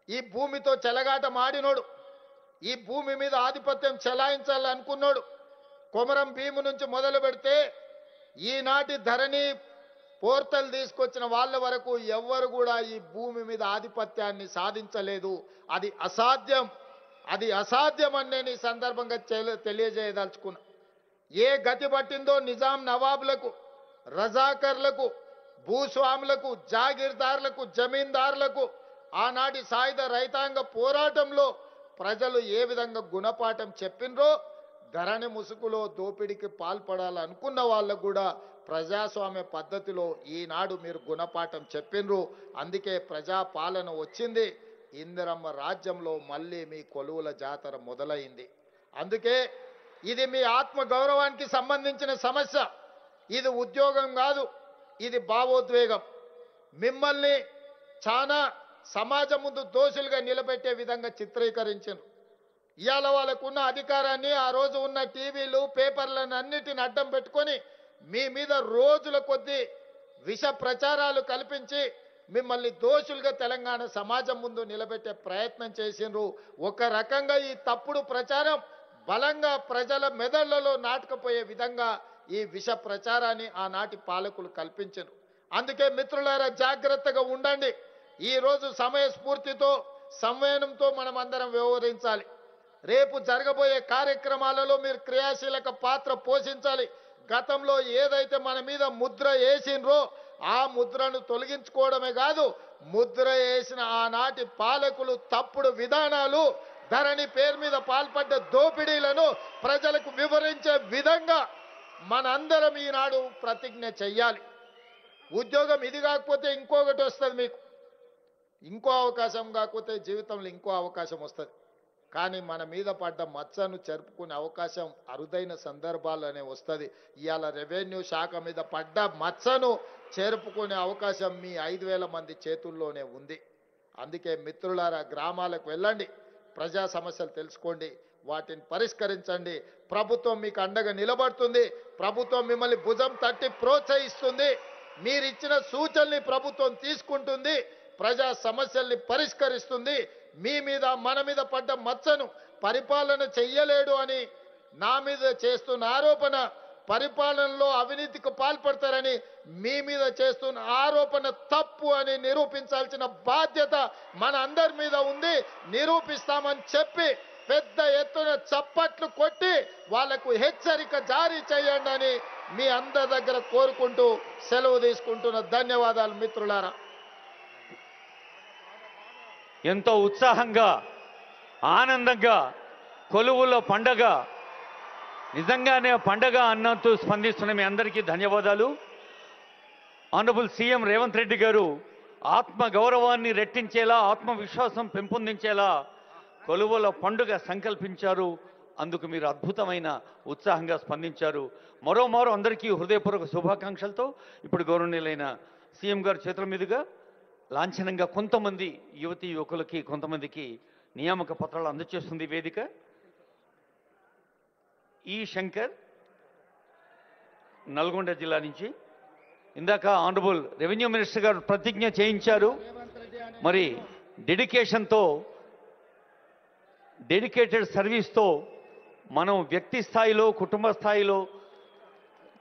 ఈ భూమితో చెలగాట మాడినోడు, ఈ భూమి మీద ఆధిపత్యం చెలాయించాలనుకున్నాడు కొమరం భీము నుంచి మొదలు పెడితే ఈనాటి ధరణి పోర్టల్ తీసుకొచ్చిన వాళ్ళ వరకు ఎవ్వరు కూడా ఈ భూమి మీద ఆధిపత్యాన్ని సాధించలేదు. అది అసాధ్యం, అది అసాధ్యం అని నేను ఈ సందర్భంగా తెలియజేయదలుచుకున్నా. ఏ గతి పట్టిందో నిజాం నవాబులకు, రజాకర్లకు, భూస్వాములకు, జాగీర్దారులకు, జమీందారులకు ఆనాటి సాయుధ రైతాంగ పోరాటంలో ప్రజలు ఏ విధంగా గుణపాఠం చెప్పినరో ధరణి ముసుగులో దోపిడీకి పాల్పడాలనుకున్న వాళ్ళకు కూడా ప్రజాస్వామ్య పద్ధతిలో ఈనాడు మీరు గుణపాఠం చెప్పినరు. అందుకే ప్రజాపాలన వచ్చింది. ఇందిరమ్మ రాజ్యంలో మళ్ళీ మీ కొలువుల జాతర మొదలైంది. అందుకే ఇది మీ ఆత్మ గౌరవానికి సంబంధించిన సమస్య. ఇది ఉద్యోగం కాదు, ఇది భావోద్వేగం. మిమ్మల్ని చాలా సమాజం ముందు దోషులుగా నిలబెట్టే విధంగా చిత్రీకరించారు. ఇవాళ వాళ్ళకున్న అధికారాన్ని, ఆ రోజు ఉన్న టీవీలు, పేపర్లను అన్నిటిని అడ్డం పెట్టుకొని మీ మీద రోజుల కొద్దీ విష ప్రచారాలు కల్పించి మిమ్మల్ని దోషులుగా తెలంగాణ సమాజం ముందు నిలబెట్టే ప్రయత్నం చేసిండ్రు. ఒక రకంగా ఈ తప్పుడు ప్రచారం బలంగా ప్రజల మెదళ్లలో నాటుకుపోయే విధంగా ఈ విష ప్రచారాన్ని ఆనాటి పాలకులు కల్పించారు. అందుకే మిత్రులారా, జాగ్రత్తగా ఉండండి. ఈ రోజు సమయస్ఫూర్తితో, సంవయనంతో మనం అందరం వ్యవహరించాలి. రేపు జరగబోయే కార్యక్రమాలలో మీరు క్రియాశీలక పాత్ర పోషించాలి. గతంలో ఏదైతే మన మీద ముద్ర వేసిండ్రో ఆ ముద్రను తొలగించుకోవడమే కాదు, ముద్ర వేసిన ఆనాటి పాలకులు తప్పుడు విధానాలు, ధరణి పేరు మీద పాల్పడ్డ దోపిడీలను ప్రజలకు వివరించే విధంగా మనందరం ఈనాడు ప్రతిజ్ఞ చెయ్యాలి. ఉద్యోగం ఇది కాకపోతే ఇంకొకటి వస్తుంది, మీకు ఇంకో అవకాశం కాకపోతే జీవితంలో ఇంకో అవకాశం వస్తుంది. కానీ మన మీద పడ్డ మచ్చను చెరుపుకునే అవకాశం అరుదైన సందర్భాల్లోనే వస్తుంది. ఇవాళ రెవెన్యూ శాఖ మీద పడ్డ మచ్చను చెరుపుకునే అవకాశం మీ 5,000 మంది చేతుల్లోనే ఉంది. అందుకే మిత్రులారా, గ్రామాలకు వెళ్ళండి, ప్రజా సమస్యలు తెలుసుకోండి, వాటిని పరిష్కరించండి. ప్రభుత్వం మీకు అండగా నిలబడుతుంది. ప్రభుత్వం మిమ్మల్ని భుజం తట్టి ప్రోత్సహిస్తుంది. మీరిచ్చిన సూచనల్ని ప్రభుత్వం తీసుకుంటుంది, ప్రజా సమస్యల్ని పరిష్కరిస్తుంది. మీ మీద, మన మీద పడ్డ మచ్చను పరిపాలన చెయ్యలేడు అని నా మీద చేస్తున్న ఆరోపణ, పరిపాలనలో అవినీతికి పాల్పడతారని మీ మీద చేస్తున్న ఆరోపణ తప్పు అని నిరూపించాల్సిన బాధ్యత మన అందరి మీద ఉంది. నిరూపిస్తామని చెప్పి పెద్ద ఎత్తున చప్పట్లు కొట్టి వాళ్లకు హెచ్చరిక జారీ చేయండి అని మీ అందరి దగ్గర కోరుకుంటూ సెలవు తీసుకుంటున్న. ధన్యవాదాలు మిత్రులారా. ఎంతో ఉత్సాహంగా, ఆనందంగా కొలువుల పండగ, నిజంగానే పండగ అన్నట్టు స్పందిస్తున్న మీ అందరికీ ధన్యవాదాలు. ఆనరబుల్ సీఎం రేవంత్ రెడ్డి గారు ఆత్మ గౌరవాన్ని రెట్టించేలా, ఆత్మవిశ్వాసం పెంపొందించేలా కొలువుల పండుగ సంకల్పించారు. అందుకు మీరు అద్భుతమైన ఉత్సాహంగా స్పందించారు. మరోమారు అందరికీ హృదయపూర్వక శుభాకాంక్షలతో ఇప్పుడు గౌరవనీయులైన సీఎం గారి చేతుల మీదుగా లాంఛనంగా కొంతమంది యువతీ యువకులకి, కొంతమందికి నియామక పత్రాలు అందజేస్తుంది వేదిక. ఈ శంకర్, నల్గొండ జిల్లా నుంచి. ఇందాక ఆనరబుల్ రెవెన్యూ మినిస్టర్ గారు ప్రతిజ్ఞ చేయించారు. మరి డెడికేషన్తో, డెడికేటెడ్ సర్వీస్తో మనం వ్యక్తి స్థాయిలో, కుటుంబ స్థాయిలో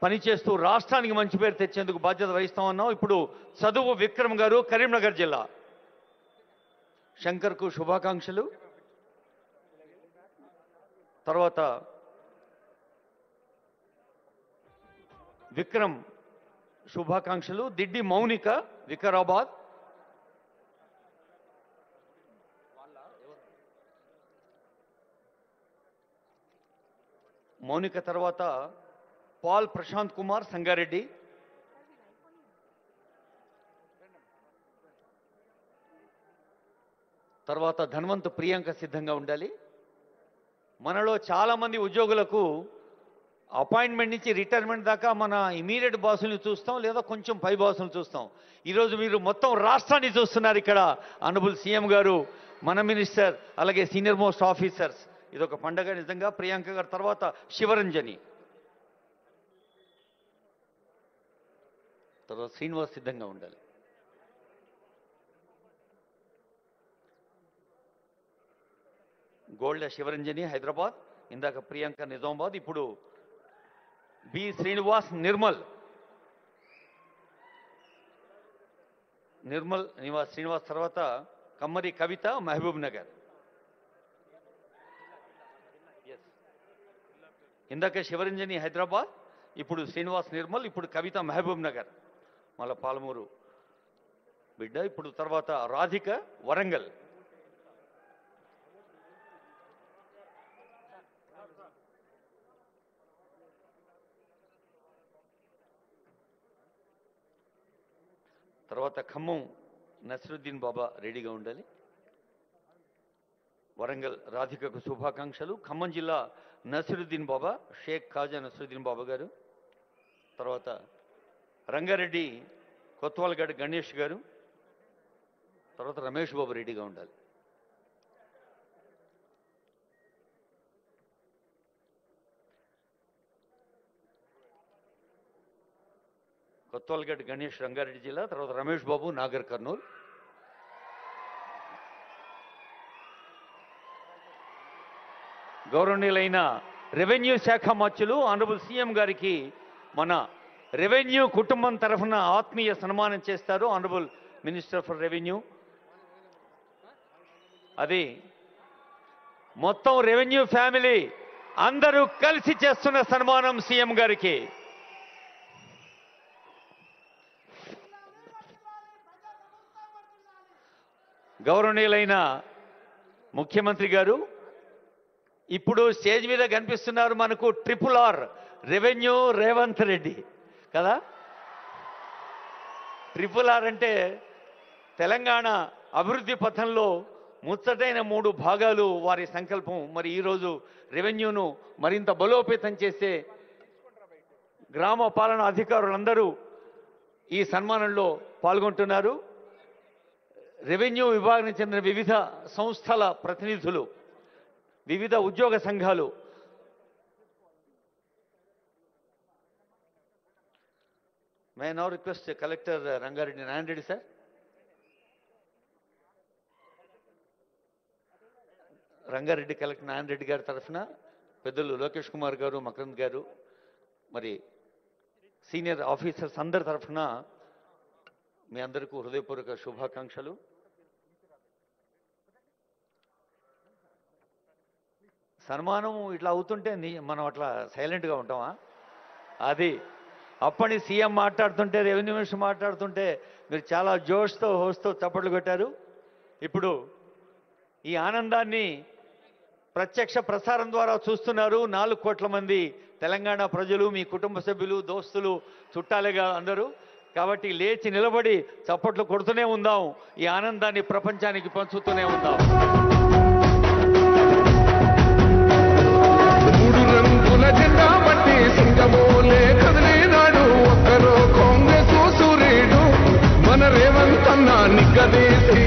పనిచేస్తూ రాష్ట్రానికి మంచి పేరు తెచ్చేందుకు బాధ్యత వహిస్తామన్నాం. ఇప్పుడు చదువు విక్రమ్ గారు, కరీంనగర్ జిల్లా. శంకర్కు శుభాకాంక్షలు. తర్వాత విక్రమ్ శుభాకాంక్షలు. దిడ్డి మౌనిక, వికారాబాద్. మౌనిక తర్వాత పాల్ ప్రశాంత్ కుమార్, సంగారెడ్డి. తర్వాత ధన్వంత్ ప్రియాంక సిద్ధంగా ఉండాలి. మనలో చాలామంది ఉద్యోగులకు అపాయింట్మెంట్ నుంచి రిటైర్మెంట్ దాకా మన ఇమీడియట్ బాసుల్ని చూస్తాం, లేదా కొంచెం పై బాసులు చూస్తాం. ఈరోజు మీరు మొత్తం రాష్ట్రాన్ని చూస్తున్నారు. ఇక్కడ ఆనరబుల్ సీఎం గారు, మన మినిస్టర్, అలాగే సీనియర్ మోస్ట్ ఆఫీసర్స్. ఇదొక పండగ నిజంగా. ప్రియాంక గారి తర్వాత శివరంజని, తర్వాత శ్రీనివాస్ సిద్ధంగా ఉండాలి. గోల్డ్ శివరంజని హైదరాబాద్, ఇందాక ప్రియాంక నిజామాబాద్, ఇప్పుడు బి శ్రీనివాస్ నిర్మల్ శ్రీనివాస్ తర్వాత కమ్మరి కవిత మహబూబ్ నగర్. ఇందాక శివరంజని హైదరాబాద్, ఇప్పుడు శ్రీనివాస్ నిర్మల్, ఇప్పుడు కవిత మహబూబ్ నగర్, మళ్ళా పాలమూరు బిడ్డ, ఇప్పుడు తర్వాత రాధిక వరంగల్. తర్వాత ఖమ్మం నసరుద్దీన్ బాబా రెడీగా ఉండాలి. వరంగల్ రాధికకు శుభాకాంక్షలు. ఖమ్మం జిల్లా నసరుద్దీన్ బాబా షేక్ ఖాజా నసరుద్దీన్ బాబా గారు. తర్వాత రంగారెడ్డి కొత్వాల్గడ్ గణేష్ గారు. తర్వాత రమేష్ బాబు రెడీగా ఉండాలి. కొత్వాల్గడ్ గణేష్ రంగారెడ్డి జిల్లా, తర్వాత రమేష్ బాబు నాగర్ కర్నూలు. గౌరవనీయులైన రెవెన్యూ శాఖ మంత్రులు ఆనరబుల్ సీఎం గారికి మన రెవెన్యూ కుటుంబం తరఫున ఆత్మీయ సన్మానం చేస్తారు ఆనరబుల్ మినిస్టర్ ఫర్ రెవెన్యూ. అది మొత్తం రెవెన్యూ ఫ్యామిలీ అందరూ కలిసి చేస్తున్న సన్మానం సీఎం గారికి. గౌరవనీయులైన ముఖ్యమంత్రి గారు ఇప్పుడు స్టేజ్ మీద కనిపిస్తున్నారు మనకు RRR రెవెన్యూ రేవంత్ రెడ్డి కదా. RRR అంటే తెలంగాణ అభివృద్ధి పథంలో ముచ్చటైన 3 భాగాలు వారి సంకల్పం. మరి ఈరోజు రెవెన్యూను మరింత బలోపేతం చేసే గ్రామ పాలనా అధికారులందరూ ఈ సన్మానంలో పాల్గొంటున్నారు. రెవెన్యూ విభాగానికి చెందిన వివిధ సంస్థల ప్రతినిధులు, వివిధ ఉద్యోగ సంఘాలు, may now request collector Rangareddy Narayana Reddy sir. Rangareddy collector Narayana Reddy గారి తరఫున పెద్దలు లోకేష్ కుమార్ గారు, మకరంద్ గారు, మరి సీనియర్ ఆఫీసర్స్ అందరి తరఫున మీ అందరికీ హృదయపూర్వక శుభాకాంక్షలు. సన్మానం ఇట్లా అవుతుంటే మనం అట్లా సైలెంట్గా ఉంటామా? అది అప్పటి సీఎం మాట్లాడుతుంటే, రెవెన్యూ మినిస్టర్ మాట్లాడుతుంటే మీరు చాలా జోష్తో హోస్తో చప్పట్లు కొట్టారు. ఇప్పుడు ఈ ఆనందాన్ని ప్రత్యక్ష ప్రసారం ద్వారా చూస్తున్నారు 4 కోట్ల మంది తెలంగాణ ప్రజలు, మీ కుటుంబ సభ్యులు, దోస్తులు, చుట్టాలుగా అందరూ. కాబట్టి లేచి నిలబడి చప్పట్లు కొడుతూనే ఉందాం, ఈ ఆనందాన్ని ప్రపంచానికి పంచుతూనే ఉందాం. 3 రంగుల జెండా బట్టి సింగమోలే కదిలినాడు ఒక్కరో కాంగ్రెస్ సూర్యుడు మన రేవంత్ అన్న నిగ్గదీసి